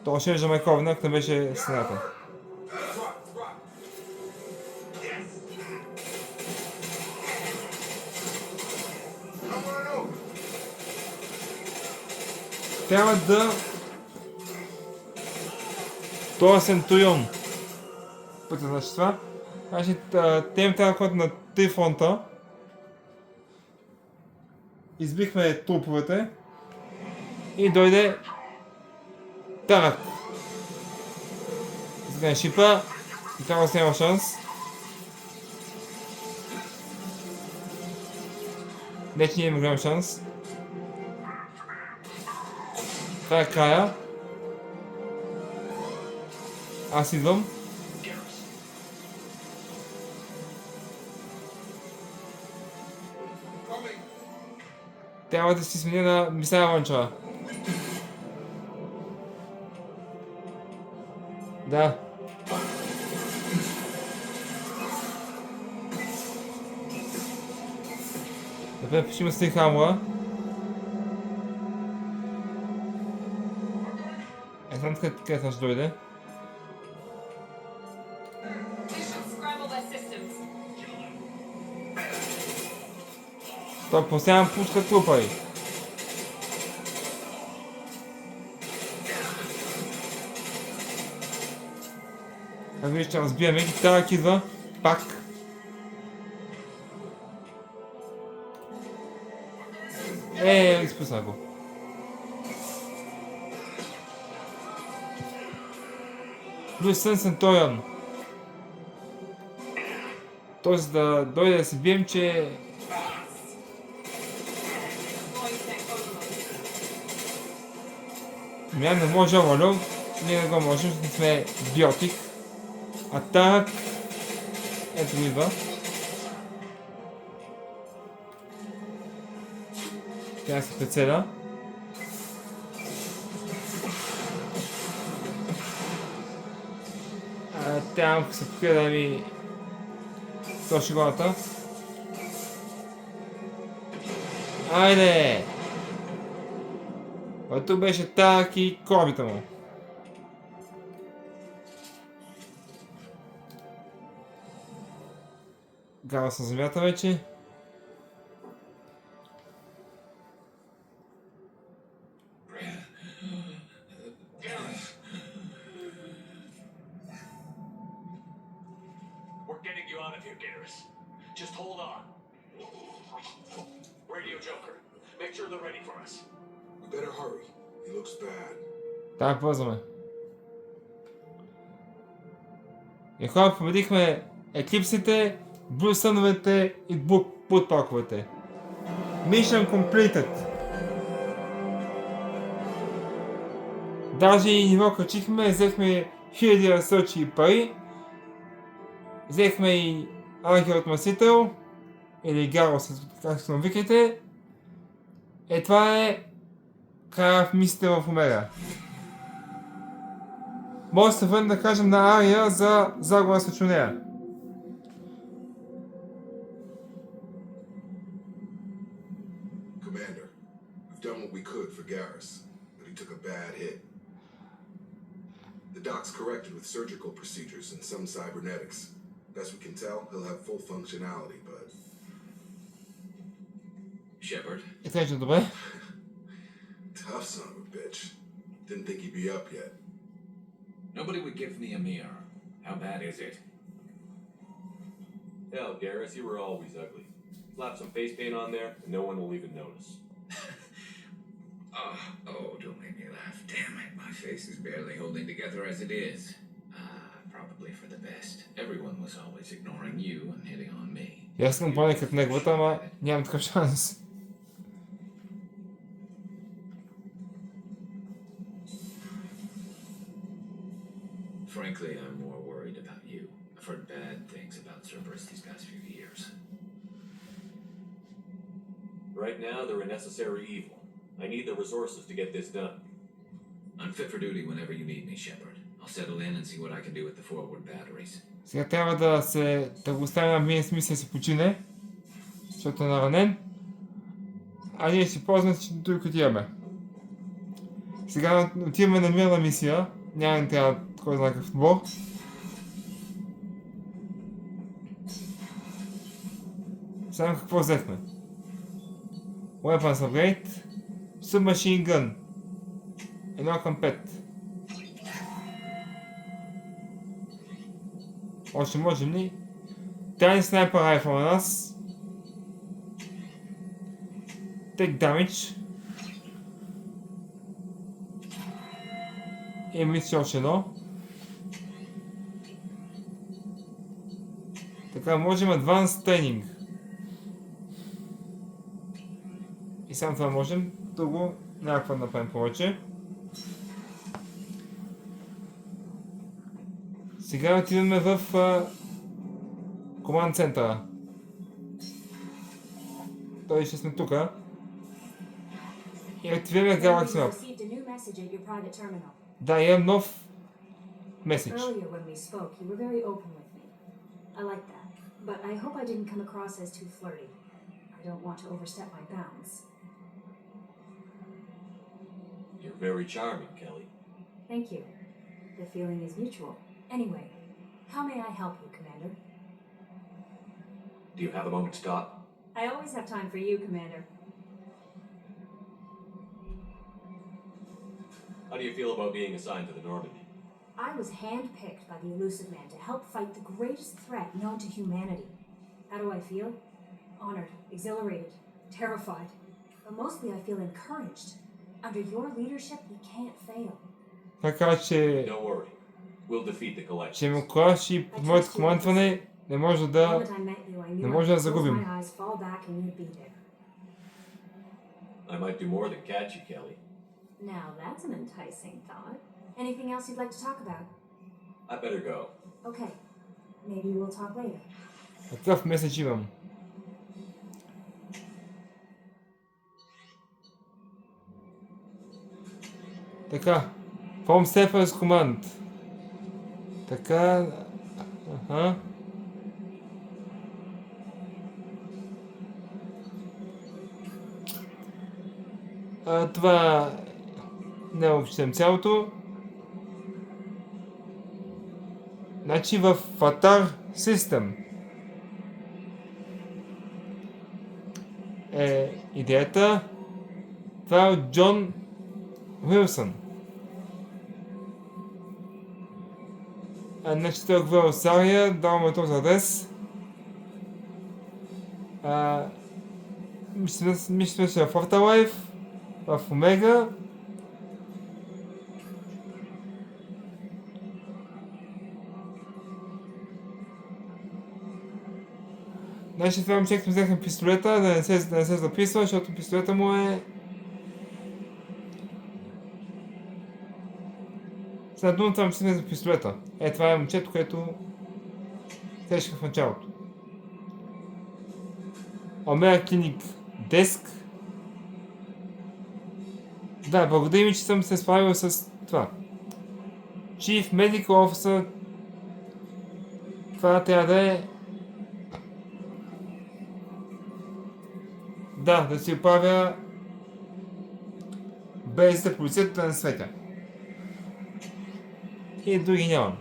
То ще ме ковнак, не беше стената. Трябва да... Това е Сентурион. Пътя значи това. Значи, те им трябва да ходят на 3 фронта. Избихме труповете. И дойде Тарак. Сега шипа. И трябва да сняма шанс. Не, че ние имаме голям шанс. Това е края. Аз идвам. Трябва да си сменя на мисля аванчара. Да. Напред ще има стрих амура. Знам къде ще дойде. Той постоянно пуска трупа и. Как вижте, разбиваме ги, Тарак идва пак. Изпусна го. Плюс Сън Сенторион. Тоест да дойде да се бием, че... Не може Валю, ние не го можем, защото сме биотик. А Тарак... Ето го идва. Тя се прецеля. Тя се покрие да ми... Точи главата. Айде! Ето беше Тарак и корабите му. Гарус на земята вече. We're getting you out of here, Garus. Just hold on. Radio Joker, make sure they're ready for us. We better hurry. He looks bad. Так, бързаме. И хора, победихме еклипсите, блюсъновете и бутпаковете. Mission completed. Даже и ниво качихме, взехме хиляди ресърчи и пари. Взехме и Ангел Отмъсител, или Гарус, както се викайте. Това е края в мислите в Омега. Може да се върне да кажем на Ария за заговора срещу нея. Commander, we've done what we could for Garus, but he took a bad hit. The doc's corrected with surgical procedures and some cybernetics. Best we can tell, he'll have full functionality, but... Shepard, И така, добре. Tough son of a bitch. Didn't think he'd be up yet. nobody would give me a mirror. How bad is it? Hell, Garrus, you were always ugly. Slap some face paint on there, and no one will even notice. Oh, don't make me laugh. Damn it, my face is barely holding together as it is. Probably for the best. Everyone was always ignoring you and hitting on me. И аз съм поне като неговата, ама нямам такъв шанс. Frankly, I'm more worried about you. I've heard bad things about Cerberus these past few years. Right now, they're a necessary evil. I need the resources to get this done. I'm fit for duty whenever you need me, Shepard. I'll settle in and see what I can do with the forward batteries. Сега трябва да го оставим на мин смисъл да се почине, защото е наранен. А ние ще ползваме всичкото, докато имаме. Сега отиваме на мирна мисия. Няма да трябва кой знае какъв отбор. Само какво взехме? Weapons Upgrade, Submachine Gun. 1 към 5. Още можем ли? Тайни снайпер райфъл на нас. Take damage. И мисля още едно. Така, можем Advanced Training. И само това можем. Друго няма какво да направим повече. Сега отиваме в команд центъра. Той ще сме тука. И активираме Galaxy Map. Да, имам нов меседж. Earlier when we spoke, you were very open with me. I like that, but I hope I didn't come across as too flirty. I don't want to overstep my bounds. You're very charming, Kelly. Thank you. The feeling is mutual. Anyway, how may I help you, Commander? Do you have a moment to talk? I always have time for you, Commander. How do you feel about being assigned to the Normandy? I was handpicked by the Elusive Man to help fight the greatest threat known to humanity. How do I feel? Honored, exhilarated, terrified. But mostly I feel encouraged. Under your leadership, we can't fail. Така че... Don't worry. We'll defeat the collectors. Ще му краш и под моето командване не може да... Не може да загубим. I might do more than catch you, Kelly. Now that's an enticing thought. Anything else you'd like to talk about? I better go. Okay. Maybe we'll talk later. Какъв меседж имам? Така. Form Safer Command. Така. Аха. Това не обчетем цялото. Значи в Fatar System е идеята. Това е от Джон Уилсън. Значи той говорил с Ария, дал му този адрес. Мисля, че е в Afterlife, в Омега. Значи това момчето взехме пистолета, да не се записва, защото пистолета му е... Сега думата това момчето за пистолета. Това е момчето, което срещах в началото. Омега Клиник Деск. Да, благодаря ми, че съм се справил с това. Chief Medical Officer. Това трябва да е... Да си оправя без да полицията на света. И други нямам.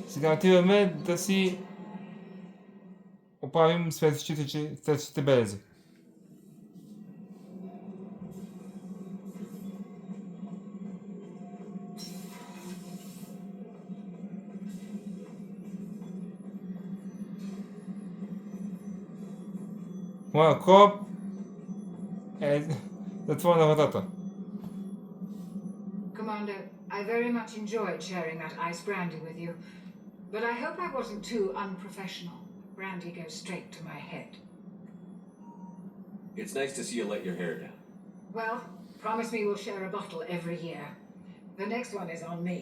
Сега отиваме да си оправим светещите белези. Моя кораб е затворен на вратата. Commander, I very much enjoyed sharing that ice brandy with you, but I hope I wasn't too unprofessional. Brandy goes straight to my head. It's nice to see you let your hair down. Well, promise me we'll share a bottle every year. The next one is on me.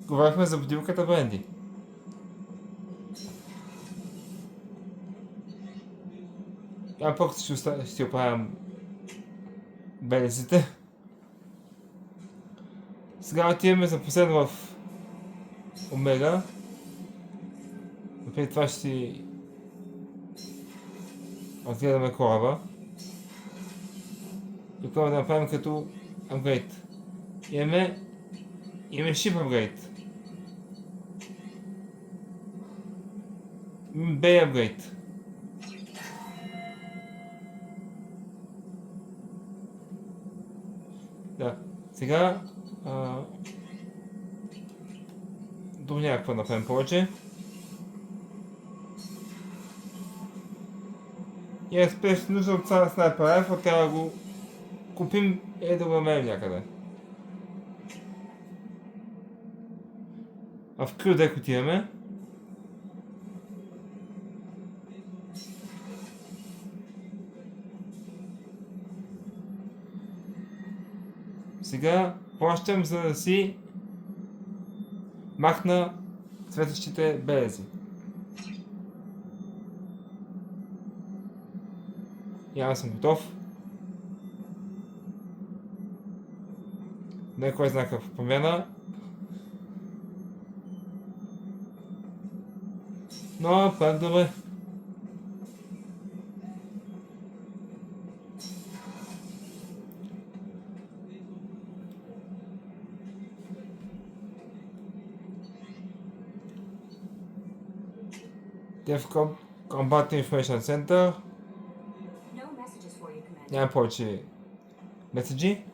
Говорихме за бутилката бренди. Пък ще оправям белезите. Сега отиваме за последно в Омега. Преди това ще си отгледаме кораба. И какво да направим като апгрейд. Имаме шип апгрейд. Бей апгрейд. Да, сега до някакво направим повече. И е спешно нужда от снайпер райфъл, трябва да го купим и да го намерим някъде. А в крил дек отиваме. Сега плащам, за да си махна светещите белези. И аз съм готов. Не кой знае каква промяна. Но пак добре. Dev Combat Information Center. Няма повече меседжи.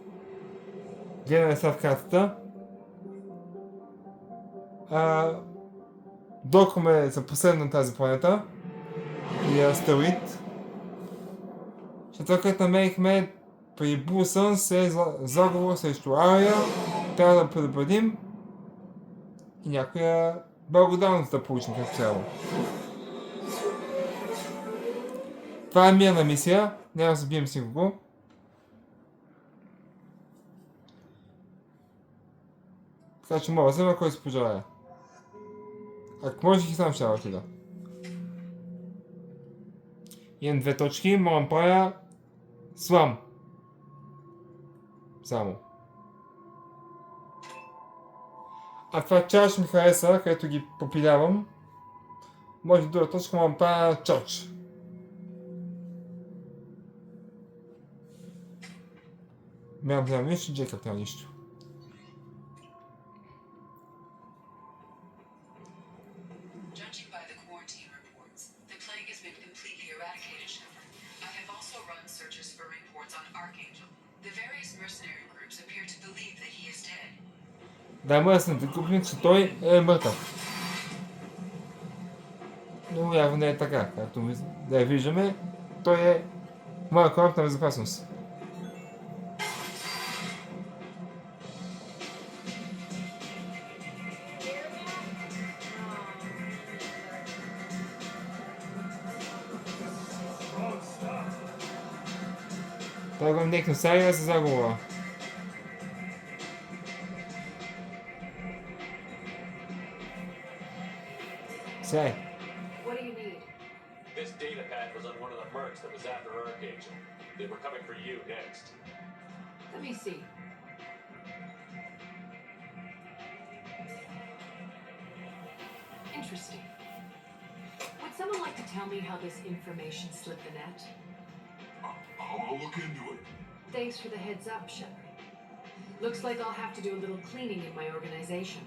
Гледаме сега в картата. Докаме за последно на тази планета. И астероид. Това, което намерихме при Блусънс е заговор срещу Ария. Трябва да предупредим и някоя благодарност да получим като цяло. Това е мирна мисия, няма да забием си го. Така че мога да взема кой се пожелая. Ако можех и сам ще отида. Имам 2 точки, мога да правя слам. Само. А това чарч ми хареса, където ги попилявам. Може да друга точка мога да правя чарч. Няма нищо, Джекъб няма нищо. Judging by the quarantine reports, the plague has been completely eradicated, Shepard. I have also run searches for reports on Archangel. The various mercenary groups appear to believe that he is dead. Да, мръсната групник, че той е мъртъв. Но явно не е така, както да я виждаме. Той е моя кораб на безопасност. Това го некно сега за заговора. Say. What do you need? This data pad was on one of the mercs that was after Archangel. They were coming for you next. Let me see. Interesting. Would someone like to tell me how this information slipped the net? I'll look into it. Thanks for the heads up, Shepard. Looks like I'll have to do a little cleaning in my organization.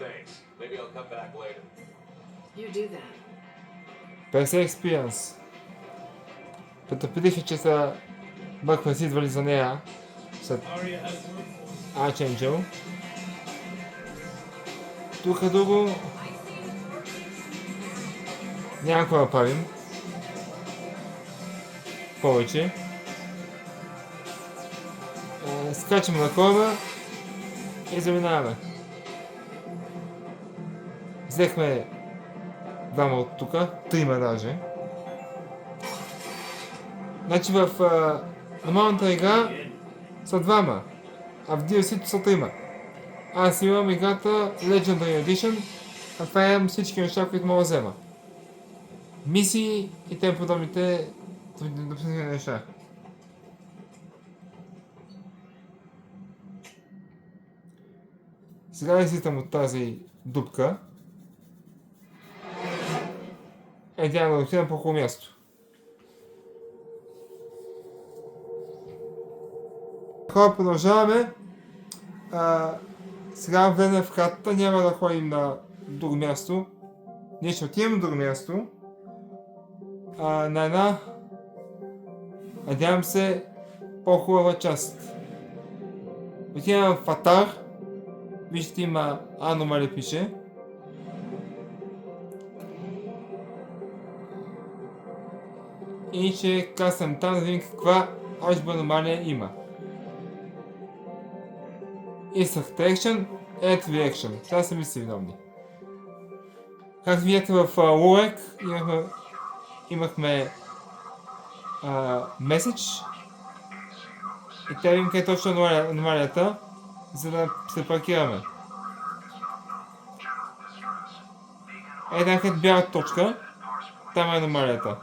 Thanks. Maybe I'll come back later. You do that. PC Experience. Предупредиха, че са бъква си идвали за нея след Archangel. Тук друго няма какво да правим. Повече. Скачаме на кораба и заминаваме. Взехме двама от тука, трима даже. Значи в нормалната игра са двама, а в DLC-то са трима. Аз имам играта Legendary Edition, а това имам всички неща, които мога да взема. Мисии и тем подобните допълнителни неща. Сега излитам от тази дупка. Трябва да отидем по хубаво място. Хора, продължаваме. Сега влезем в картата, няма да ходим на друго място. Ние ще отидем на друго място. На една, надявам се, по-хубава част. Отиваме в Атар. Вижте, има аномали пише. И ще касам там да видим каква алжба аномалия има. Insert Action, Add Reaction. Това са ми си виновни. Както видяхте в Лорек имахме меседж и трябва да видим къде е точно аномалията, за да се паркираме. Една бяла точка, там е аномалията.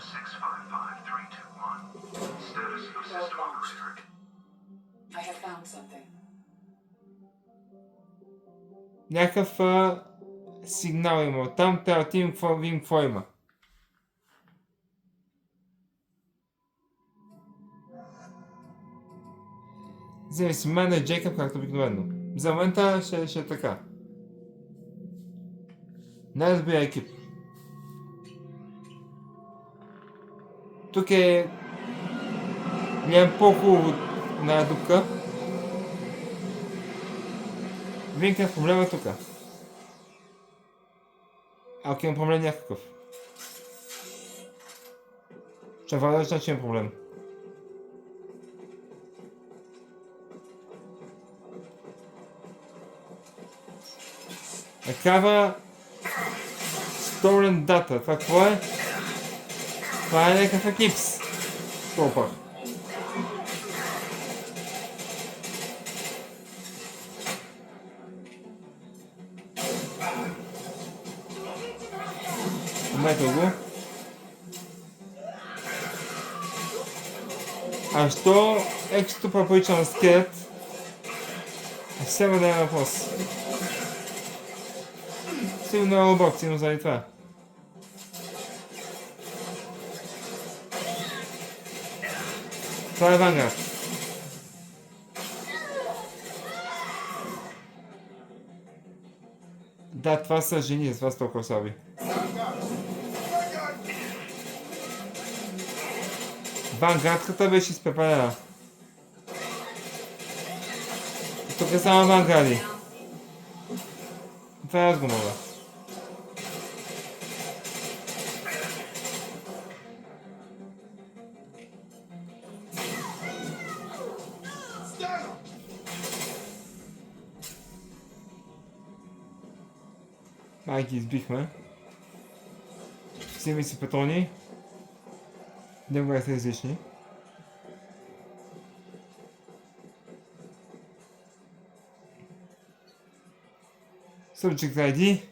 I have found something. Някакъв сигнал има. Там трябва да видим какво има. Вземи си мен и Джейкъб, както обикновено. За момента ще е така. Най-добрия екип. Тук е... Гледам по-хубаво на дупка. Видим какъв проблем е тук. Ако имам проблем някакъв. Ще вадаш, значи имам проблем. Такава Stolen Data. Това какво е? Това е някакъв еклипс. Толпа. Помете го. А що екстото прапорича на скелет? Сега да е въпрос. Сигурно е лобок, сигурно заради това. Това е Вангард. Да, това са жени, това са толкова слаби. Вангардката беше изпепелена. Тук е само вангарди. Това е разгумова. Ай, ги избихме. Вземи си патрони. Негове са излишни. Subject ID.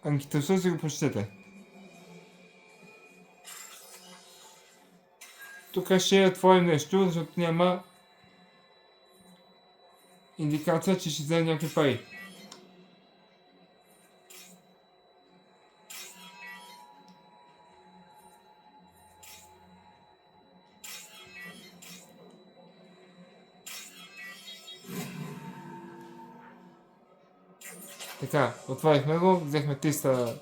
Анкетосо си го прочетете. Тук ще отворим нещо, защото няма индикация, че ще вземе някакви пари. Така, отворихме го, взехме 300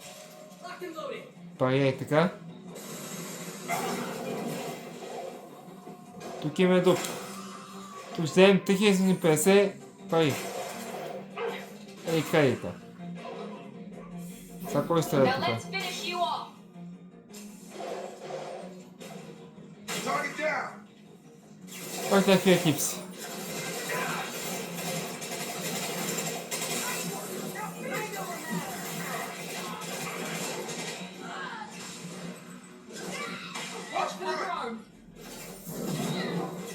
пари и така. Тук има друг. Тук ще вземем 3050 пари. Ей, кредита. Сега кой стреля тук? Кой е някакви екипси?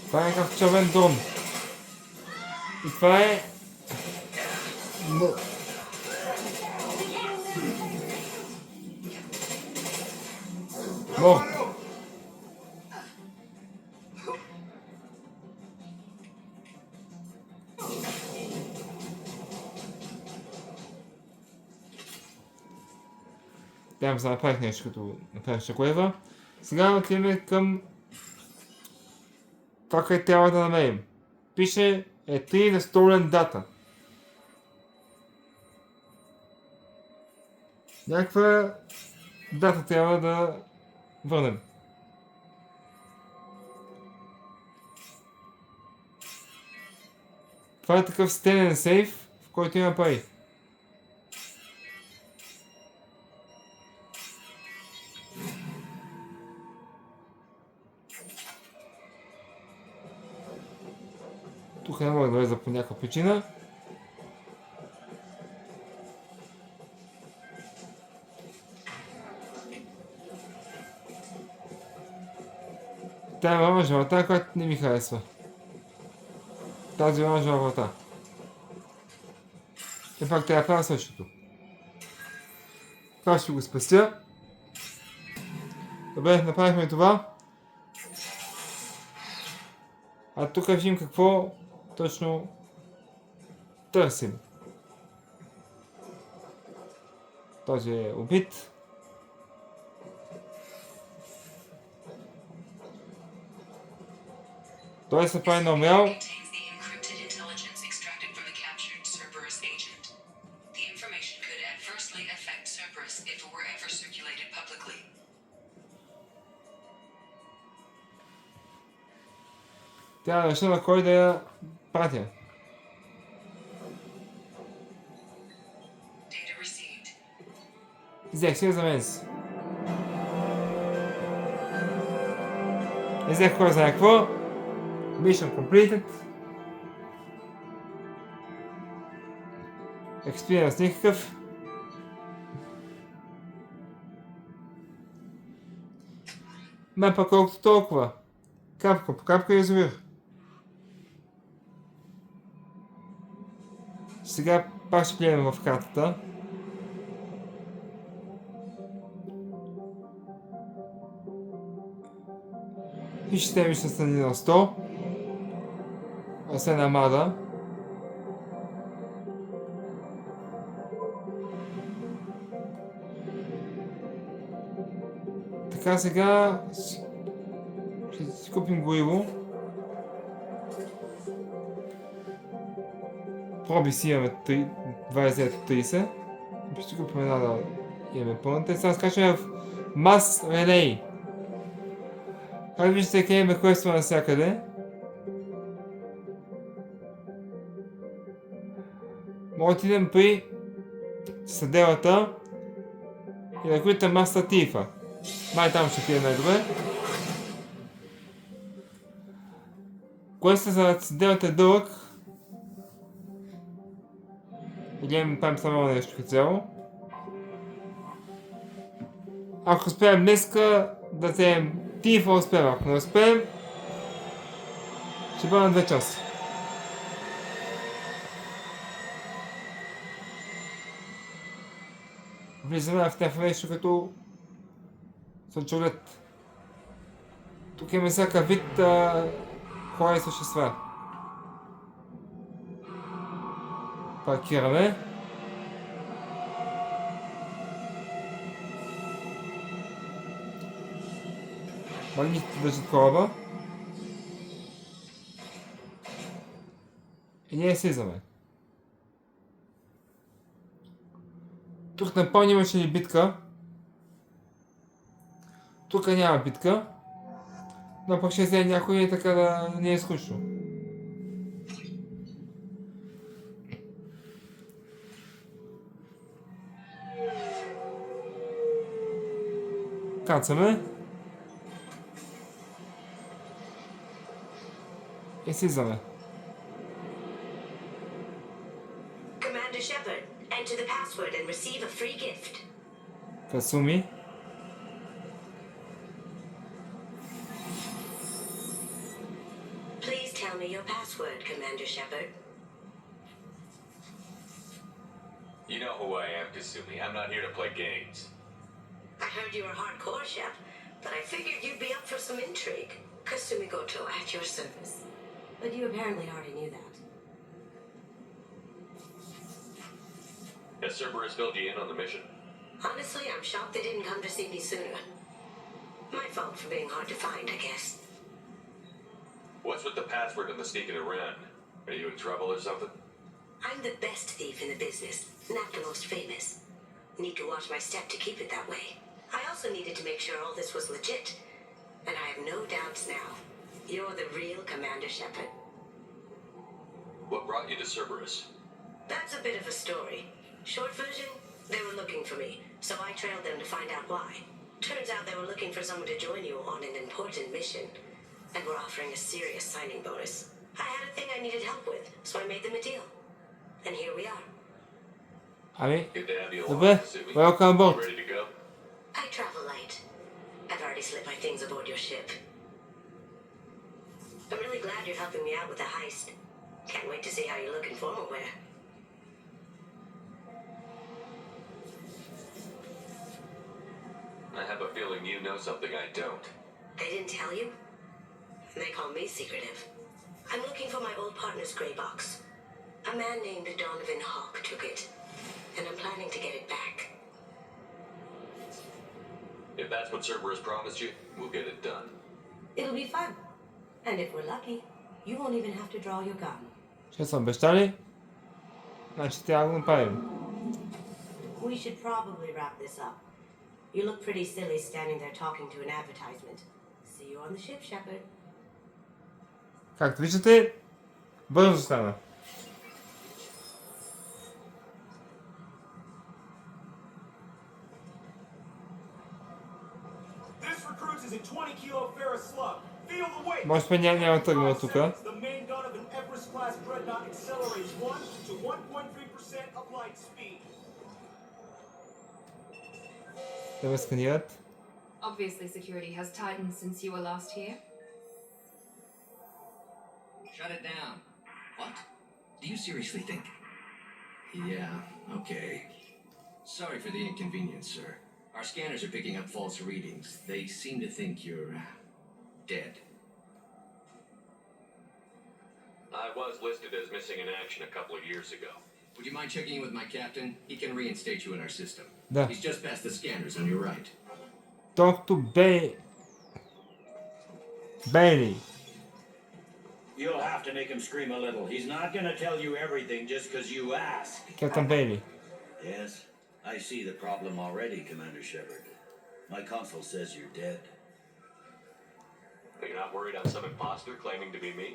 Това е някакъв червен дрон. И това е... Морт. Бям за направих нещо, като направих шоколева. Сега отиваме към това, къде трябва да намерим. Пише е 3 на stolen data. Някаква дата трябва да върнем. Това е такъв стенен сейф, в който има пари. Тук не мога да влеза по някаква причина. Тая оранжева врата, която не ми харесва. Тази оранжева врата. И пак трябва да правя същото. Това ще го спестя. Добре, направихме това. А тук видим какво точно търсим. Този е убит. Той се прави на умрял. Трябва да реша на кой да я пратя. Взех си я за мен си. Не взех кой знае какво. Mission completed. Experience никакъв. Мен пък колкото толкова. Капка по капка и язовир. Сега пак ще гледам в картата. И ще ми ще стани на 100. А се намада. Така сега ще си купим гориво. Проби си имаме 29-30. Ще купим една да имаме пълната. Сега скачаме в Mass Relay. Как виждате, къде имаме квестове навсякъде. Може да отидем при съделата и да критам Master Thief-а. Май там ще отидем най-добре. Квеста за центърът е дълъг. Или правим само нещо като цяло. Ако успеем днеска, да вземем Тифа успеем. Ако не успеем, ще бъдем 2 часа. Влизаме в някакво нещо като слънчоглед. Тук имаме всякакъв вид хора и същества. Паркираме. Магнитите държат кораба. И ние слизаме. Тук напълно имаше ли битка? Тук няма битка. Но пък ще взе някой така да не е скучно. Кацаме. И слизаме. Commander Shepard, enter the password and receive a free gift. Касуми. Please tell me your password, Commander Shepard. You know who I am, Kasumi. I'm not here to play games. I heard you were hardcore, Shep, but I figured you'd be up for some intrigue. Kasumi Goto at your service. But you apparently already knew that. Has Cerberus filled you in on the mission? Honestly, I'm shocked they didn't come to see me sooner. My fault for being hard to find, I guess. What's with the password and the sneaking around? Are you in trouble or something? I'm the best thief in the business, not the most famous. Need to watch my step to keep it that way. I also needed to make sure all this was legit. And I have no doubts now. You're the real Commander Shepard. What brought you to Cerberus? That's a bit of a story. Short version, they were looking for me, so I trailed them to find out why. Turns out they were looking for someone to join you on an important mission, and were offering a serious signing bonus. I had a thing I needed help with, so I made them a deal. And here we are. Ами, Good to have you along, добре, Kasumi. welcome aboard. You ready to go? I travel light. I've already slipped my things aboard your ship. I'm really glad you're helping me out with the heist. Can't wait to see how you look in formal wear. I have a feeling you know something I don't. They didn't tell you? They call me secretive. I'm looking for my old partner's gray box. A man named Donovan Hawk took it, and I'm planning to get it back. If that's what Cerberus promised you, we'll get it done. It'll be fun. And if we're lucky, you won't even have to draw your gun. Ще са обещали. Значи трябва да го направим. We should probably wrap this up. You look pretty silly standing there talking to an advertisement. See you on the ship, Shepard. Както виждате, бързо стана. Може би няма тръгнал от тук. Да ме сканират. Obviously, security has tightened since you were last here. Shut it down. What? Do you seriously think? Yeah, okay. Sorry for the inconvenience, sir. Our scanners are picking up false readings. They seem to think you're dead. I was listed as missing in action a couple of years ago. Would you mind checking in with my captain? He can reinstate you in our system. Да. He's just past the scanners on your right. Talk to Bailey. You'll have to make him scream a little. He's not gonna tell you everything just because you ask. Captain Bailey. Yes, I see the problem already, Commander Shepard. My console says you're dead. You're not worried I'm some imposter claiming to be me?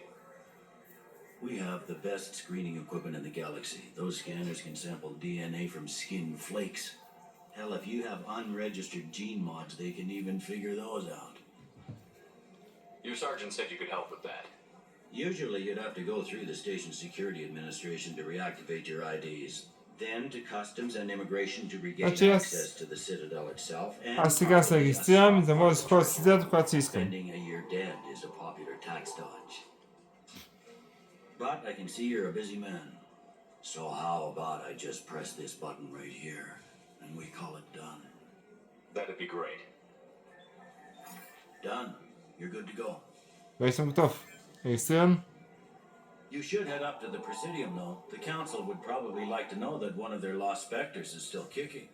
We have the best screening equipment in the galaxy. Those scanners can sample DNA from skin flakes. Hell, if you have unregistered gene mods, they can even figure those out. Your sergeant said you could help with that. Usually you'd have to go through the station security administration to reactivate your IDs. Then to customs and immigration to regain access to the citadel itself. Аз сега се регистрирам и да може да сходя с цитадел, когато си искам. Spending a year dead is a popular tax dodge. But I can see you're a busy man. So how about I just press this button right here and we call it done? That'd be great. Done. You're good to go. Вече съм готов. Регистриран. You should head up to the Presidium, though. The Council would probably like to know that one of their lost specters is still kicking.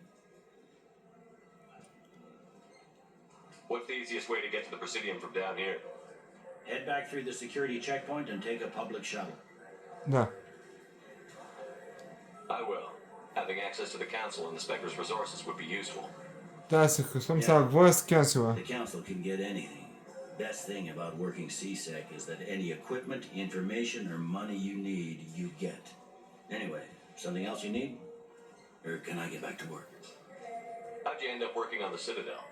What's the easiest way to get to the Presidium from down here? Head back through the security checkpoint and take a public shuttle. Да. I will. Having access to the Council and the Spectre's resources would be useful. Да, се хващам сега говоря с Кенсила. The Council can get anything. Best thing about working CSEC is that any equipment, information, or money you need, you get. Anyway, something else you need? Or can I get back to work? How'd you end up working on the Citadel?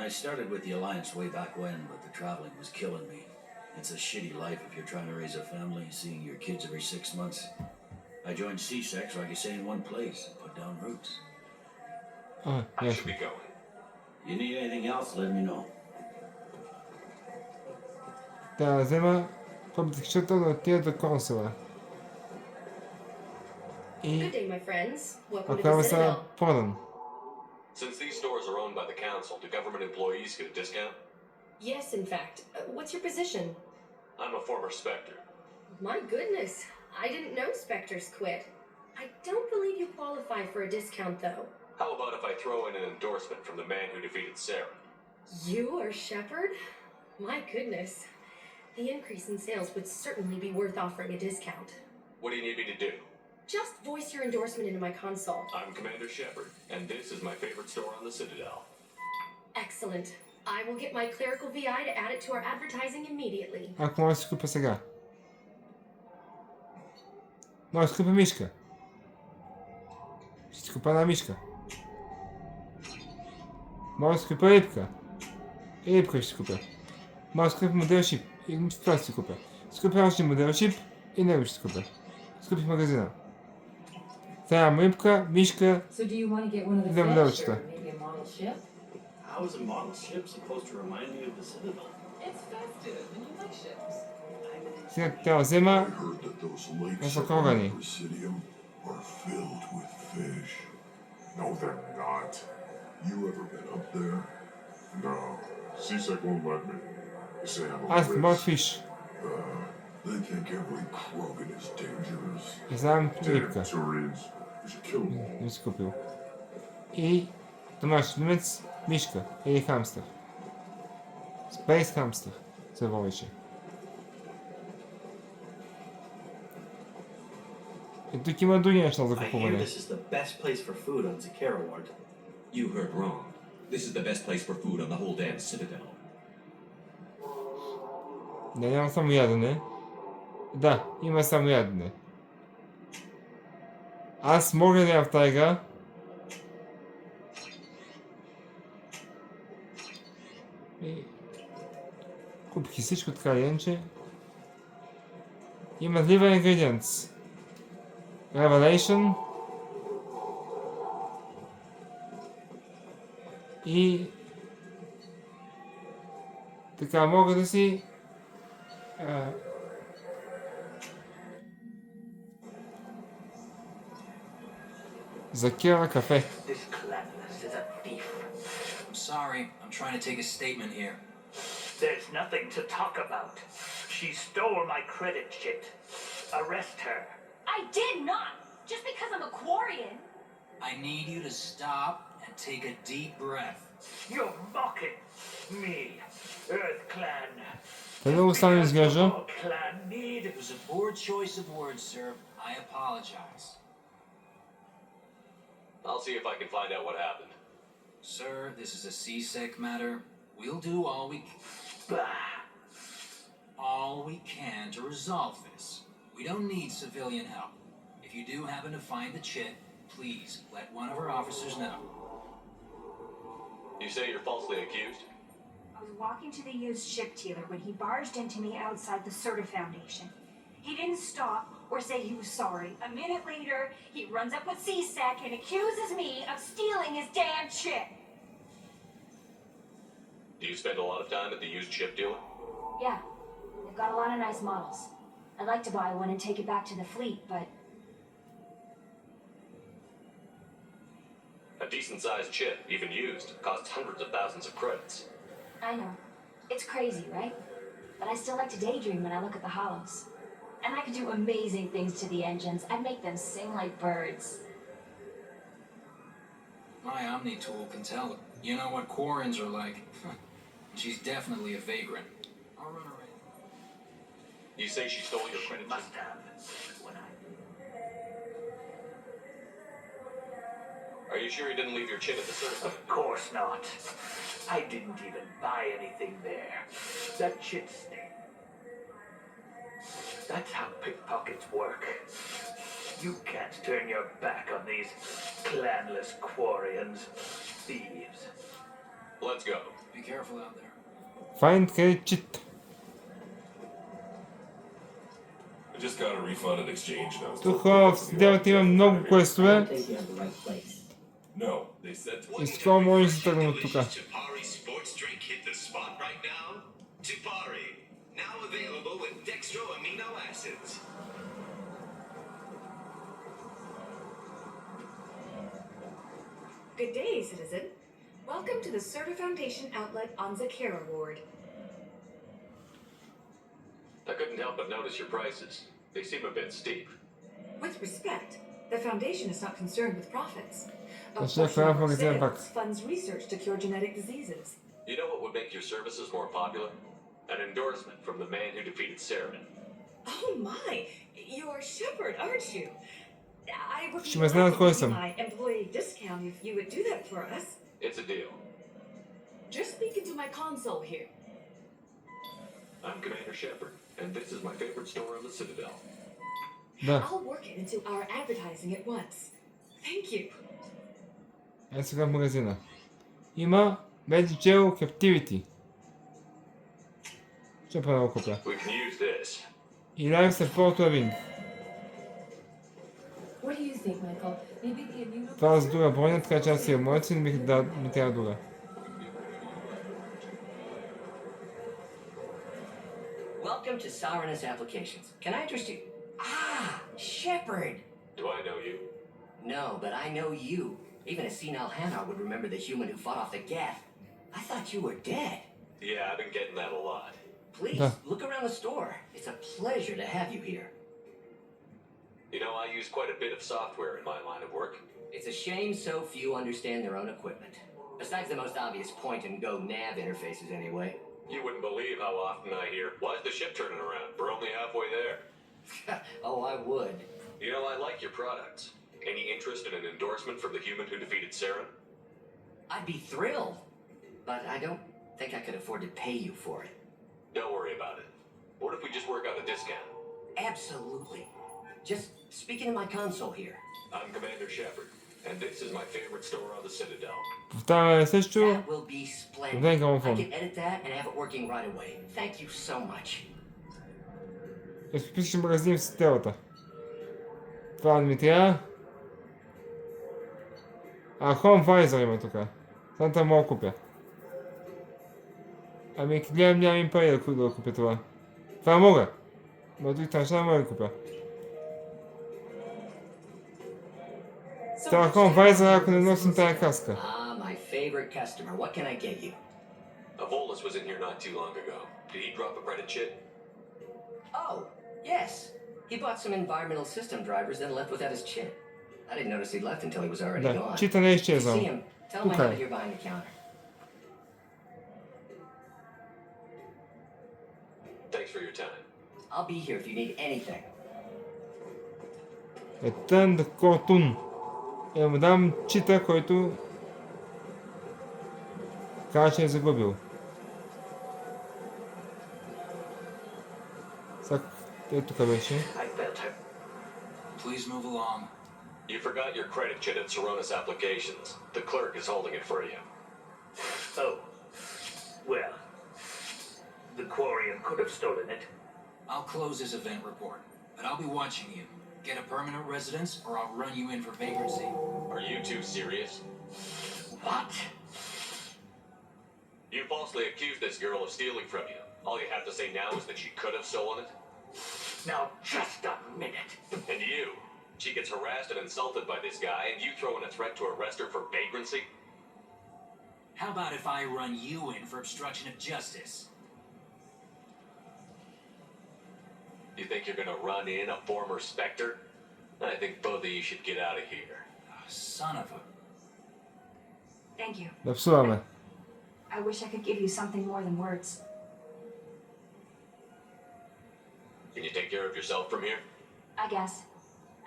I started with the Alliance way back when, but the traveling was killing me. It's a shitty life if you're trying to raise a family, seeing your kids every 6 months. I joined CSEC so I could stay in one place and put down roots. I should be going. You need anything else, let me know. Да взема public shuttle да отида до консула. Good day, my friends. Welcome to Отправя the се Citadel. Порън. Since these stores are owned by the Council, do government employees get a discount? Yes, in fact. What's your position? I'm a former Spectre. My goodness. I didn't know Spectres quit. I don't believe you qualify for a discount, though. How about if I throw in an endorsement from the man who defeated Sarah? You are Shepard? My goodness. The increase in sales would certainly be worth offering a discount. What do you need me to do? Just voice your endorsement into my console. I'm Commander Shepard, and this is my favorite store on the Citadel. Excellent. I will get my clerical VI to add it to our advertising immediately. Ако може да си купя сега. Може да си купя мишка. Ще си купя една мишка. Може да си купя рибка. И рибка ще си купя. Може да си купя модел шип. И това ще си купя. Ще си купя още модел шип и него ще си купя. Скупих магазина. Трябва рибка, мишка и две моделчета. How is a model ship supposed to remind me of the Citadel? It's festive, and you like ships. Сега трябва да взема I heard that those lakes around разокогани. the Presidium are filled with fish. No, they're not. You ever been up there? No. CSEC won't let me. They say I'm a Аз risk. мод фиш. They think every Krogan is dangerous. И знам Damn рибка. Turians. We should kill them all. Не си купил. И домашен любимец, мишка или хамстър. Спейс хамстър се водеше. И тук има други неща за I hear купуване. this is the best place for food on Zakarraward. You heard wrong. This is the best place for food on the whole damn Citadel. Не, няма само ядене. Да, има само ядене. Аз мога да я в тази игра. И... Купих и всичко така или иначе. Има liver ingredients. Revelation. И... Така мога да си... Закира кафе. This cleverness is a thief. I'm sorry. I'm trying to take a statement here. There's nothing to talk about. She stole my credit shit. Arrest her. I did not! Just because I'm a Quarian. I need you to stop and take a deep breath. You're mocking me. Earth Clan. Къде остана изглежда? Clan need. It was a poor choice of words, sir. I apologize. I'll see if I can find out what happened. Sir, this is a CSEC matter. We'll do all we can to resolve this. We don't need civilian help. If you do happen to find the chit, please let one of our officers know. You say you're falsely accused? was walking to the used ship dealer when he barged into me outside the Serta Foundation. He didn't stop or say he was sorry. A minute later, he runs up with C-Sec and accuses me of stealing his damn ship. Do you spend a lot of time at the used ship dealer? Yeah, they've got a lot of nice models. I'd like to buy one and take it back to the fleet, but A decent-sized ship, even used, costs hundreds of thousands of credits. I know. It's crazy, right? But I still like to daydream when I look at the hollows. And I could do amazing things to the engines. I'd make them sing like birds. My Omni tool can tell. You know what Quarrens are like. She's definitely a vagrant. I'll run her in. You say she stole your credit chip? Must have. When I... Are you sure you didn't leave your chip at the surface? Of course not. I didn't even buy anything there. That shit stink. That's how pickpockets work. You can't turn your back on these clanless Quarians. Thieves. Let's go. Be careful out there. Find credit chip. I just got a refund and exchange now. Тук в делата има много квестове. No, they said И скоро може да се тръгнем от тук. Tipari sports drink hit the spot right now? Tipari, now available with dextro amino acids. Good day, citizen. Welcome to the Serta Foundation outlet on Zakera Ward. I couldn't help but notice your prices. They seem a bit steep. With respect, the Foundation is not concerned with profits. A That's portion not of our fair for sales funds research to cure genetic diseases. You know what would make your services more popular? An endorsement from the man who defeated Saren. Oh my! You're Shepard, aren't you? I would Ще ме знаят кой съм. my employee discount if you would do that for us. It's a deal. Just speak into my console here. I'm Commander Shepard, and this is my favorite store on the Citadel. Да. I'll work it into our advertising at once. Thank you. Ето сега в магазина. Има Medical Captivity. Ще първо купя. We can use this. И Life Support Ring. What do you think, Michael? Maybe the immune... Това с друга броня, така че аз си емоции не бих да ми трябва друга. Welcome to Sarenus Applications. Can I interest you? Ah, Shepard! Do I know you? No, but I know you. Even a senile Hanar would remember the human who fought off the Geth. I thought you were dead. Yeah, I've been getting that a lot. Please, look around the store. It's a pleasure to have you here. You know, I use quite a bit of software in my line of work. It's a shame so few understand their own equipment. Besides the most obvious point-and-go nav interfaces anyway. You wouldn't believe how often I hear, why's the ship turning around? We're only halfway there. Oh, I would. You know, I like your products. Any interest in an endorsement from the human who defeated Saren? I'd be thrilled. But I don't think I could afford to pay you for it. Don't worry about it. What if we just work out a discount? Absolutely. Just speak into my console here. I'm Commander Shepard, and this is my favorite store on the Citadel. Повтаряме също. That will be splendid. Дай I грамофон. can edit that and have it working right away. Thank you so much. Разпишем магазин в стелата. Това не ми трябва. Home Visor има тук. Само това мога да купя. Ами гледам, нямам пари да купя това. Това мога. Но другите неща не мога да купя. Това Home Visor, ако не носим тая каска. Ah, my favorite customer. What can I get you? Avolis was in here not too long ago. Did he drop a credit chit? Oh, yes. He bought some environmental system drivers, then left without his chip. I didn't notice he left until he was already Да, gone. чита не е If you изчезнал. see him, tell him I Тук have it е. here behind the counter. Thanks for your time. I'll be here if you need anything. Етън да кортун. Му дам чита, който каза, че е загубил. Сега, тук беше. I felt her. Please move along. You forgot your credit chit at Sarenus Applications. The clerk is holding it for you. Oh. Well, The Quarian could have stolen it. I'll close this event report, but I'll be watching you. Get a permanent residence, or I'll run you in for vagrancy. Are you two serious? What? You falsely accused this girl of stealing from you. All you have to say now is that she could have stolen it? Now, just a minute. And you? She gets harassed and insulted by this guy, and you throw in a threat to arrest her for vagrancy? How about if I run you in for obstruction of justice? You think you're gonna run in a former Spectre? I think both of you should get out of here. Oh, son of a... Thank you. Zepsuła. I wish I could give you something more than words. Can you take care of yourself from here? I guess.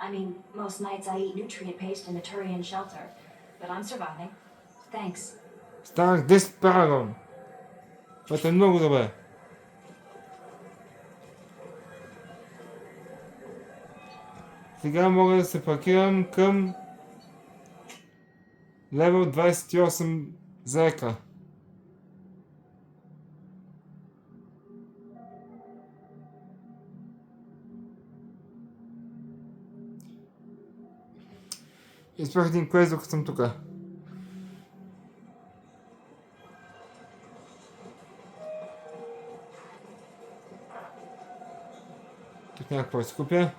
I mean, most nights I eat nutrient paste in the Turian shelter, but I'm surviving. Thanks. Станах 10 парагон. Това е много добре. Сега мога да се паркирам към левел 28 заека. Изпрах един квест, докато съм тука. Тук някакво се купя.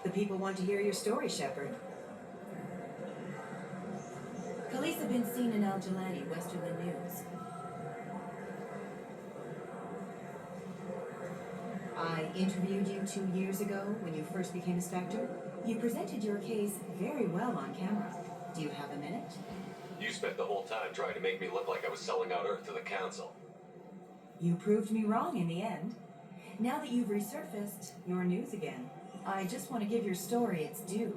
The people want to hear your story, Shepard. Police have been seen in Al Jalani, Westerland News. I interviewed you 2 years ago when you first became a Spectre. You presented your case very well on camera. Do you have a minute? You spent the whole time trying to make me look like I was selling out Earth to the Council. You proved me wrong in the end. Now that you've resurfaced, you're news again. I just want to give your story its due.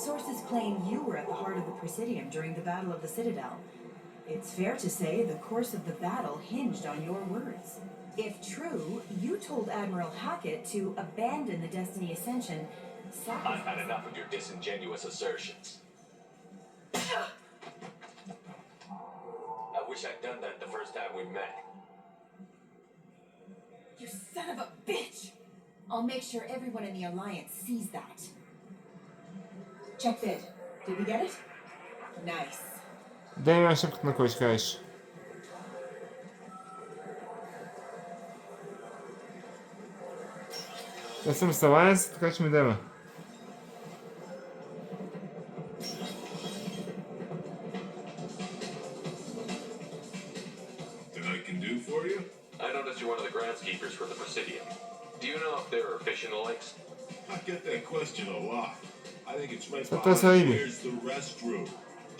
Sources claim you were at the heart of the Presidium during the Battle of the Citadel. It's fair to say the course of the battle hinged on your words. If true, you told Admiral Hackett to abandon the Destiny Ascension. I've had enough of your disingenuous assertions. I wish I'd done that the first time we met. You son of a bitch! I'll make sure everyone in the Alliance sees that. Check vid. Did we get it? Nice. Дай ми шепът на кой ще кажеш. Аз съм съванец, така че ми дема. I noticed you're one of the groundskeepers for the Presidium. Do you know if there are fishing lakes? I get that question a lot. I think it's right That's behind right. where's the restroom.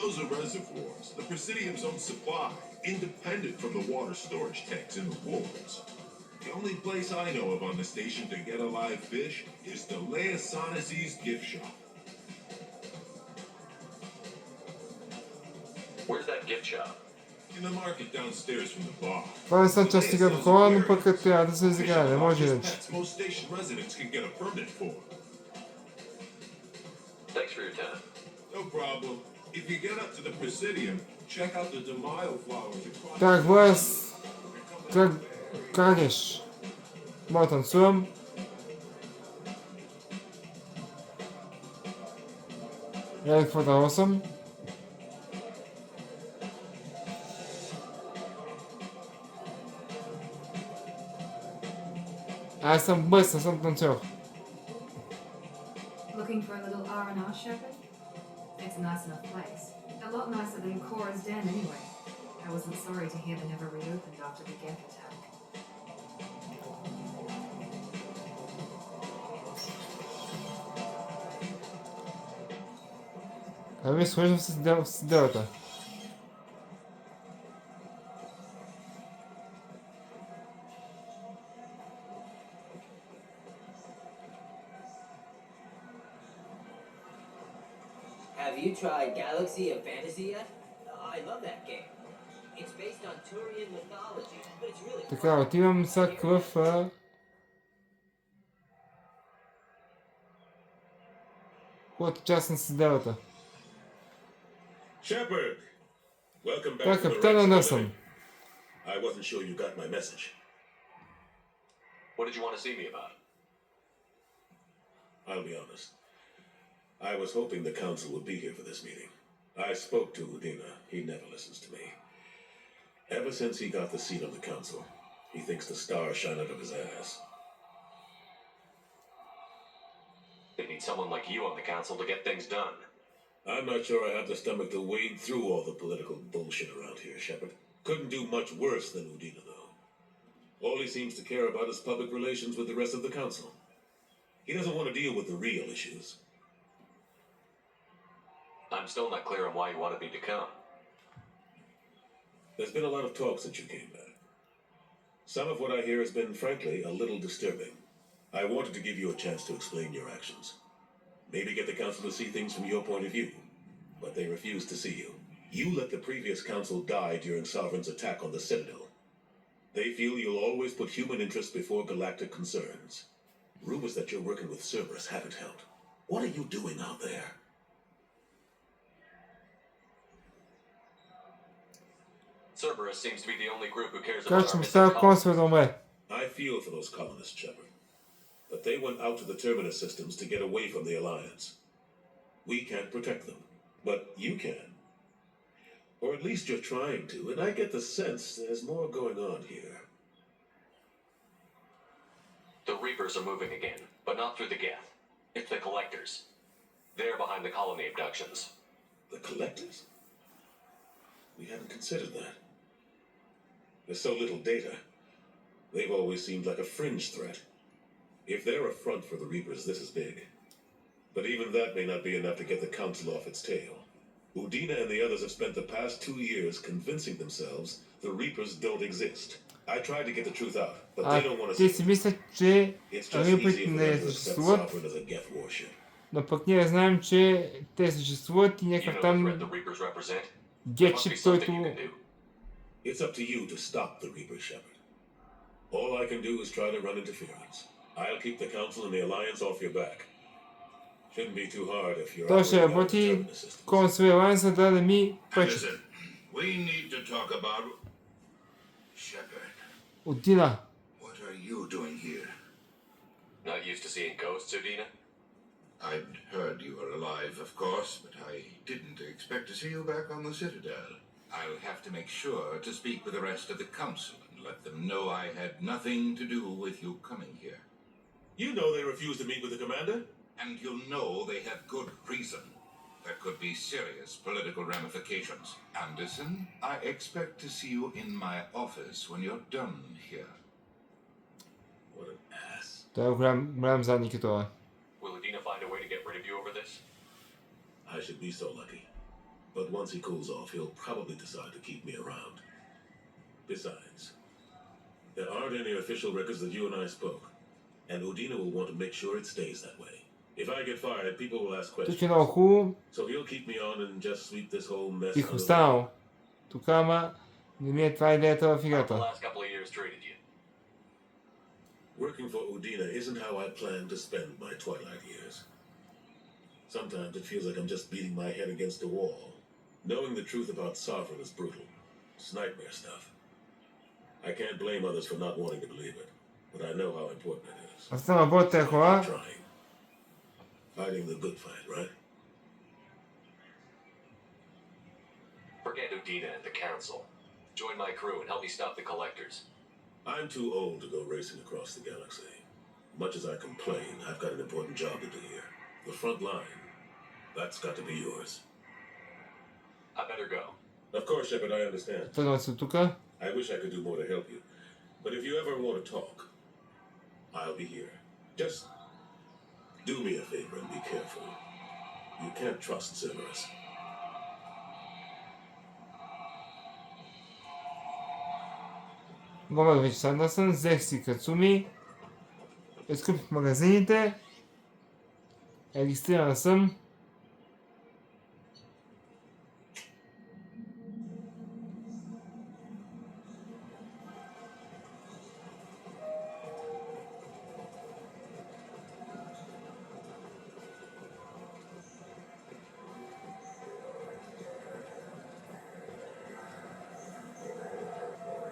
Those are reservoirs. The Presidium's own supply, independent from the water storage tanks in the walls. The only place I know of on the station to get a live fish is the Leia Sonesi's gift shop. Where's that gift shop? In the market downstairs from the bar. Това не са части като хора, но пък трябва да се изиграе, не може иначе. Most station residents can get a permit for. Thanks for your time. No problem. If you get up to the Presidium, check out the Demaio flowers across. Так, Влас, как кажеш? Мога танцувам. Я какво да съм? Аз съм бърз, не съм танцор. Looking for a little R&R, Shepard? It's a nice enough place. A lot nicer than Cora's den, anyway. I wasn't sorry to hear they never reopened after the Geth attack. Ами схождам с делата. Have you tried Galaxy of Fantasy yet? I love that game. It's based on Turian mythology, but it's really Така, отивам сега в който част на седелата. Shepard, welcome Това back е to the капитана Rex Нърсън. Building. I wasn't sure you got my message. What did you want to see me about? I'll be honest. I was hoping the council would be here for this meeting. I spoke to Udina. He never listens to me. Ever since he got the seat on the council, he thinks the stars shine out of his ass. They need someone like you on the council to get things done. I'm not sure I have the stomach to wade through all the political bullshit around here, Shepard. Couldn't do much worse than Udina, though. All he seems to care about is public relations with the rest of the council. He doesn't want to deal with the real issues. I'm still not clear on why you wanted me to come. There's been a lot of talk since you came back. Some of what I hear has been, frankly, a little disturbing. I wanted to give you a chance to explain your actions. Maybe get the council to see things from your point of view. But they refuse to see you. You let the previous council die during Sovereign's attack on the Citadel. They feel you'll always put human interests before galactic concerns. Rumors that you're working with Cerberus haven't helped. What are you doing out there? Cerberus seems to be the only group who cares about Така our че му missing става colonists. консул да умре. I feel for those colonists, Shepard. But they went out to the terminus systems to get away from the Alliance. We can't protect them, but you can. Or at least you're trying to, and I get the sense there's more going on here. The Reapers are moving again, but not through the Geth. It's the Collectors. They're behind the colony abductions. The Collectors? We hadn't considered that. There's so little data. They've always seemed like a fringe threat. If they're a front for the Reapers, this is big. But even that may not be enough to get the Council off its tail. Udina and the others have spent the past 2 years convincing themselves the Reapers don't exist. I tried to get the truth out, but they don't want to Те see си it. мислят, че It's just Рипърите easier for не them to accept съществуват, Sovereign as a Geth warship. но пък ние знаем, че те съществуват и You някакъв know the там threat the Reapers represent? There must be гетчик, something който you can do. It's up to you to stop the Reaper, Shepard. All I can do is try to run interference. I'll keep the Council and the Alliance off your back. Shouldn't be too hard if you're той ще operating out of the работи terminus system. консул Алианса да не ми пречи. Listen, we need to talk about Shepard. Удина. What are you doing here? Not used to seeing ghosts, Udina? I'd heard you were alive, of course, but I didn't expect to see you back on the Citadel. I'll have to make sure to speak with the rest of the Council and let them know I had nothing to do with you coming here. You know they refused to meet with the Commander? And you'll know they have good reason. There could be serious political ramifications. Anderson, I expect to see you in my office when you're done here. What an ass. Той е голям задник и това. Will Udina find a way to get rid of you over this? I should be so lucky. But once he cools off, he'll probably decide to keep me around. Besides, there aren't any official records that you and I spoke. And Udina will want to make sure it stays that way. If I get fired, people will ask Тук е questions. много хубаво. So he'll keep me on and just sweep this whole mess Тих under the останал. Тук ама не ми е това идеята в How the играта. last couple of years treated you? Working for Udina isn't how I plan to spend my twilight years. Sometimes it feels like I'm just beating my head against a wall. Knowing the truth about Sovereign is brutal. It's nightmare stuff. I can't blame others for not wanting to believe it, but I know how important it is. Аз съм работя тези хора. Trying. Fighting the good fight, right? Forget Udina and the Council. Join my crew and help me stop the Collectors. I'm too old to go racing across the galaxy. Much as I complain, I've got an important job to do here. The front line. That's got to be yours. I better go. Of course, Shepard, I understand. Тръгвам се тук. I wish I could do more to help you. But if you ever want to talk, I'll be here. Just do me a favor and be careful. You can't trust Cerberus. Говоря вече с Андерсън, взех си Кацуми, изкупих магазините, регистриран съм.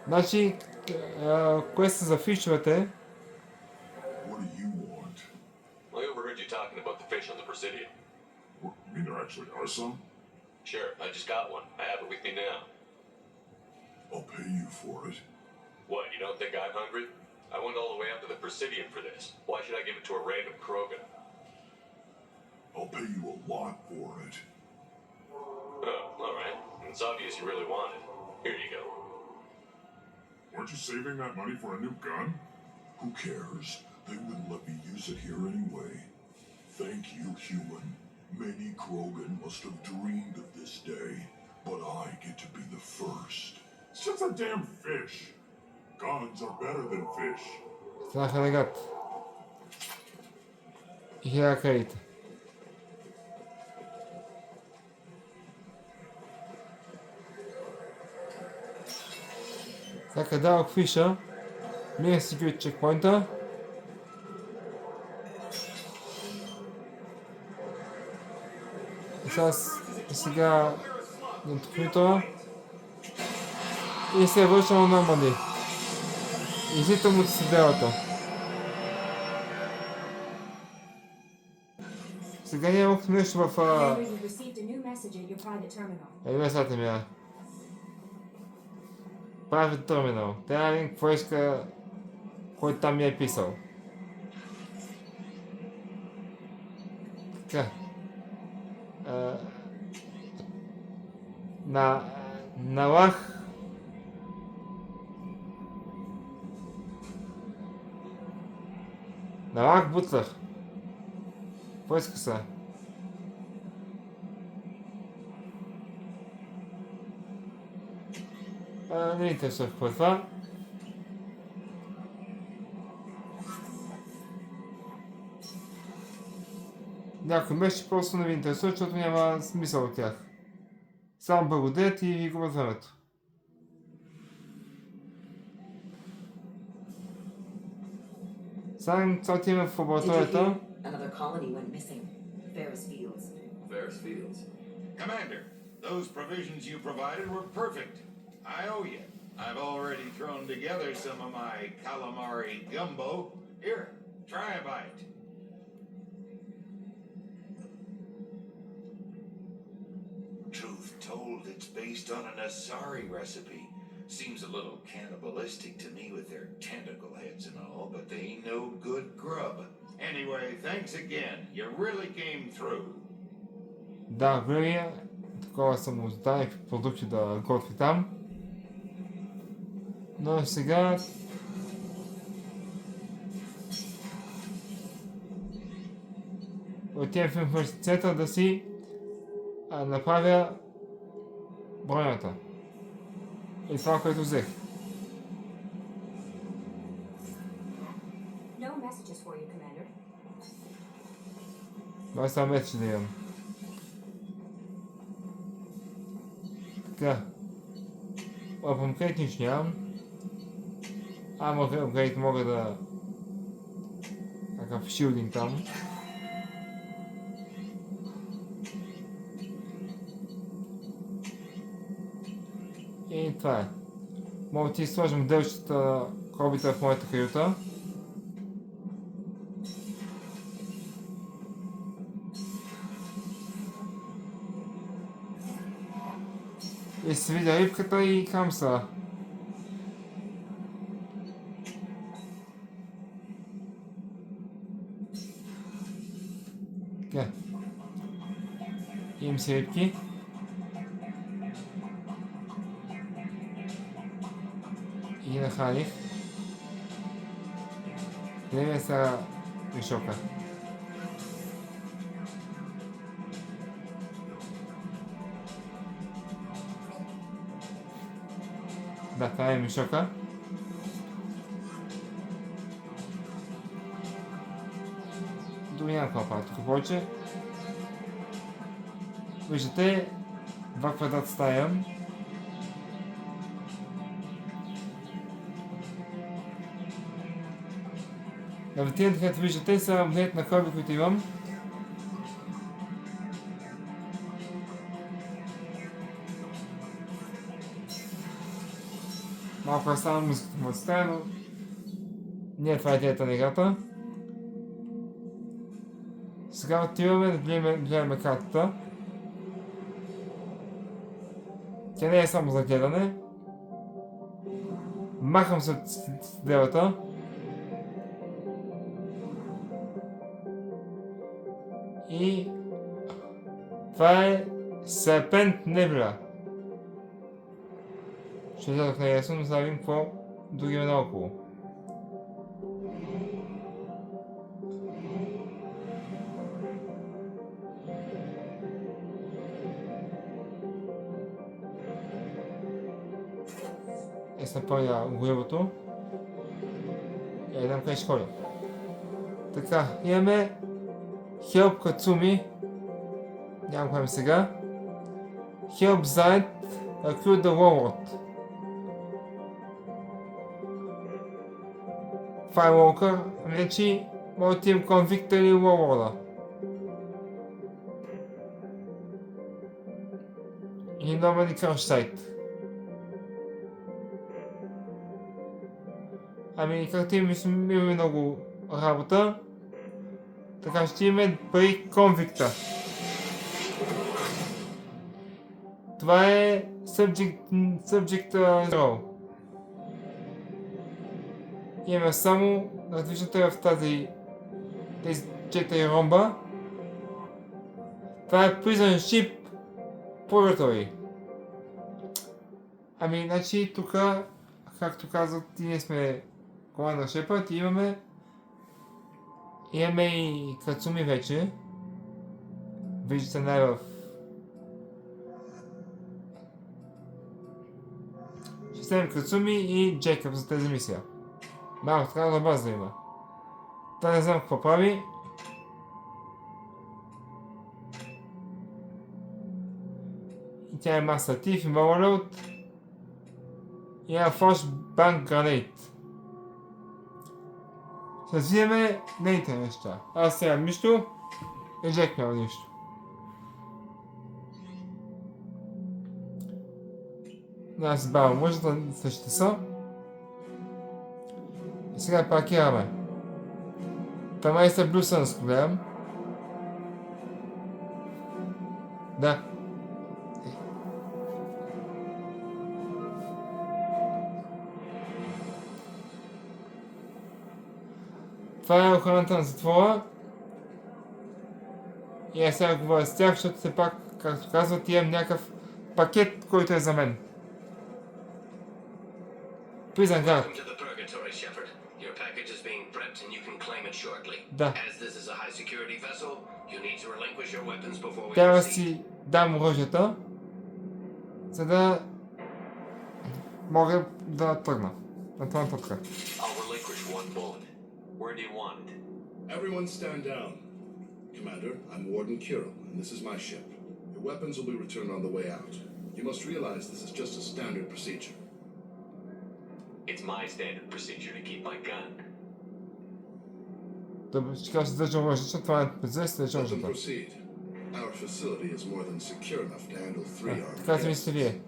Значи, квеста за фишовете. What do you want? I overheard you talking about the fish on the Presidium. What, you mean there actually are some? Sure, I just got one. I have it with me now. I'll pay you for it. What, you don't think I'm hungry? I went all the way up to the Presidium for this. Why should I give it to a random Krogan? I'll pay you a lot for it. Oh, alright. It's obvious you really want it. Here you go. Weren't you saving that money for a new gun? Who cares? They wouldn't let me use it here anyway. Thank you, human. Many Krogan must have dreamed of this day, but I get to be the first. It's just a damn fish. Guns are better than fish. Страха легат. И херакаите. Така дадох фиша. Мина си ги от чекпоинта. И сега натопни това. И се вършам на Норманди. Излитам от седелата. Сега нямах нещо в... Месата ми. Private Terminal. Трябва да видим какво иска, който там ми е писал. Така. Налах. Налах Бутлер. Какво иска са? Не интересува какво е това. Някой беше просто не ви интересува, защото няма смисъл от тях. Само благодарят и ви губят времето. Сега отиваме в лабораторията. Ferris Fields. Commander, those provisions you provided were perfect. I owe you. I've already thrown together some of my calamari gumbo. Here, try a bite. Truth told, it's based on an Asari recipe. Seems a little cannibalistic to me with their tentacle heads and all, but they ain't no good grub. Anyway, thanks again. You really came through. Да, винаги такова съм му задал продукти да готви там. Но сега... отивам в информационната да си направя бронята. И това, което взех. Това само вече да имам. Така. Апгрейд нищо нямам. Ама апгрейд мога да... Такъв шилдинг там. И това е. Мога да ти сложим моделчета хобита в моята каюта. И се видя рибката и хамса. Така. Имам си рибки. И ги нахраних. Къде ми е сега мишока? Да, това е мишока. Дори няма какво правя тук повече. Виждате, 2 квадрата стая. На витрината, където виждате, са монети на хърби, които имам. Малко е само музиката му отстая, но не това е идеята на играта. Сега отиваме да гледаме картата. Тя не е само за гледане. Махам се от делата. И това е Серпент Небля. Ще излязох на ясно, но сега видим какво други има наоколо. Е се напълня горивото. И едам къде ще ходя. Така, имаме Help Katsumi. Нямам време сега. Help Zayt Recruit the Warlord. Firewalker, значи може да имам конвикта или Warlord. И Norman и Crush Ами както имаме много работа, така ще имаме пари конвикта. Това е Subject Role. Имаме само различното е в тези 4 ромба. Това е Prison Ship Purgatory. Ами, значи тук, както казват, ние сме команда Шепърд и имаме и Кацуми вече. Виждате най-в ще вземем Кацуми и Джекъб за тази мисия. Малко така на база има. Та не знам какво прави. И тя е Master Thief, има Overload. И има Force Bank Grenade. Ще взимаме нейните неща. Аз сега нищо и Джек няма нищо. Аз бавам мъжата същите са. И сега паркираме. 15 блюсънс гледам. Да. Това е охраната на затвора. И аз сега говоря с тях, защото все пак, както казват, имам някакъв пакет, който е за мен. Prison Guard. Welcome to the Purgatory, Shepard. Your package is being prepped and you can claim it shortly. Да. As this is a high security vessel, you need to relinquish your weapons before we Трябва да proceed. си дам оръжията, за да мога да тръгна. На това нататък. I'll relinquish one bullet. Where do you want it? Everyone stand down. Commander, I'm Warden Kirill, and this is my ship. Your weapons will be returned on the way out. You must realize this is just a standard procedure. It's my standard procedure to keep my gun. Да, ще кажа, да държа оръжията, това е предизвестие да държа Let them оръжията. proceed. Our facility is more than secure enough to handle 3 armed Така си guests. мислите вие.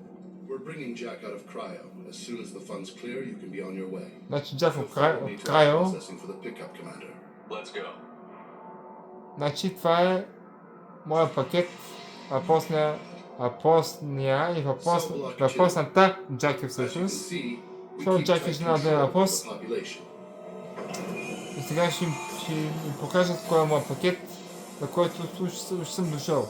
We're bringing Jack out of cryo. As soon as the funds clear, you can be on your way. Значи Джак от Follow me to крайо. processing for the pickup, Commander. Let's go. Значи това е моя пакет, въпросния и въпросната Джаки всъщност. Защото Джаки ще няма да е въпрос. И сега ще им покажат кой е моят пакет, на който ще съм дошъл.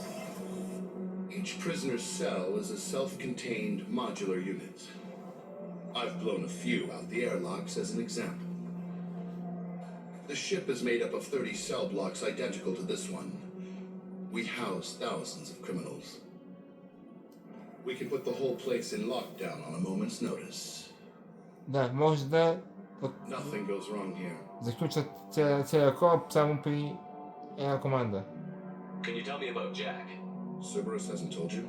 Each prisoner's cell is a self-contained modular unit. I've blown a few out the airlocks as an example. The ship is made up of 30 cell blocks identical to this one. We house thousands of criminals. We can put the whole place in lockdown on a moment's notice. Да, може да Nothing goes wrong here. заключат целия кораб само при една команда. Can you tell me about Jack? Cerberus hasn't told you?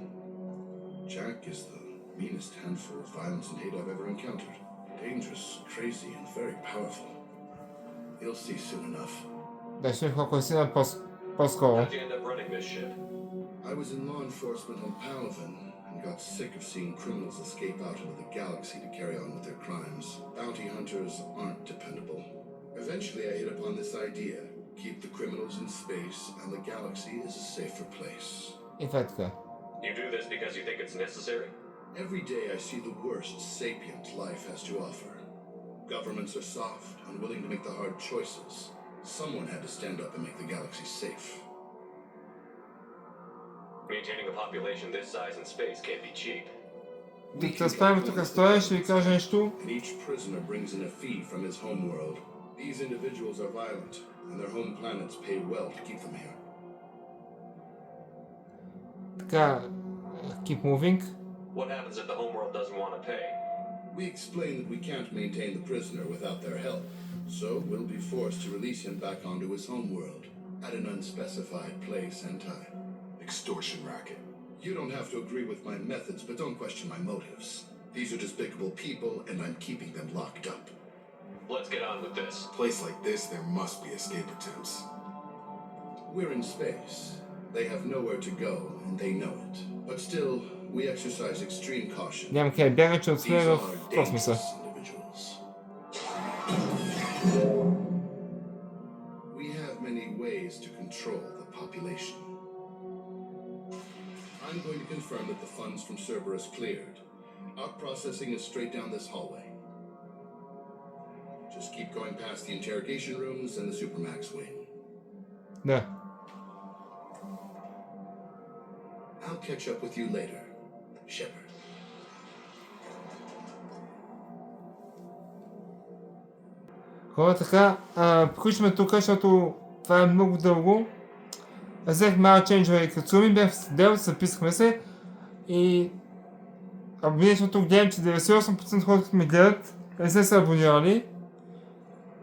Jack is the meanest handful of violence and hate I've ever encountered. Dangerous, crazy, and very powerful. You'll see soon enough. Да, ще колко е силен по-скоро. How'd you end up running this ship? I was in law enforcement on Palvin, and got sick of seeing criminals escape out into the galaxy to carry on with their crimes. Bounty hunters aren't dependable. Eventually I hit upon this idea. Keep the criminals in space and the galaxy is a safer place. И това е така. You do this because you think it's necessary? Every day I see the worst sapient life has to offer. Governments are soft, unwilling to make the hard choices. Someone had to stand up and make the galaxy safe. Maintaining a population this size in space can't be cheap. Докато спрямо тук стоя, ще ви кажа нещо. And each prisoner brings in a fee from his homeworld. These individuals are violent, and their home planets pay well to keep them here. Така, keep moving. What happens if the homeworld doesn't want to pay? We explain that we can't maintain the prisoner without their help, so we'll be forced to release him back onto his homeworld at an unspecified place and time. Extortion racket. You don't have to agree with my methods, but don't question my motives. These are despicable people, and I'm keeping them locked up. Let's get on with this. A place like this, there must be escape attempts. We're in space. They have nowhere to go, and they know it. But still, we exercise extreme caution. Няма къде бяга, че отсме в космоса. We have many ways to control the population. I'm going to confirm that the funds from Cerberus cleared. Our processing is straight down this hallway. Just keep going past the interrogation rooms and the Supermax wing. Да. I'll catch up with you later, Shepard. Хора, така, приключваме тук, защото това е много дълго. Взех малък ченджове и кацуми, бях в студио, записахме се и защото гледам, че 98% хора, които ме гледат, не се са абонирали,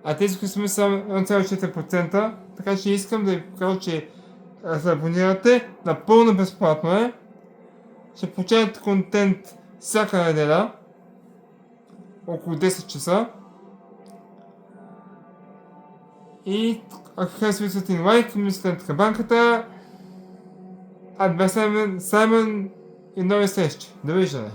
а тези, които сме само 1,4%, така че искам да ви покажа, че се абонирате, напълно безплатно е. Ще получавате контент всяка неделя, около 10 часа. И ако харесвате един лайк, мислите на банката, Саймън и нови срещи. Довиждане!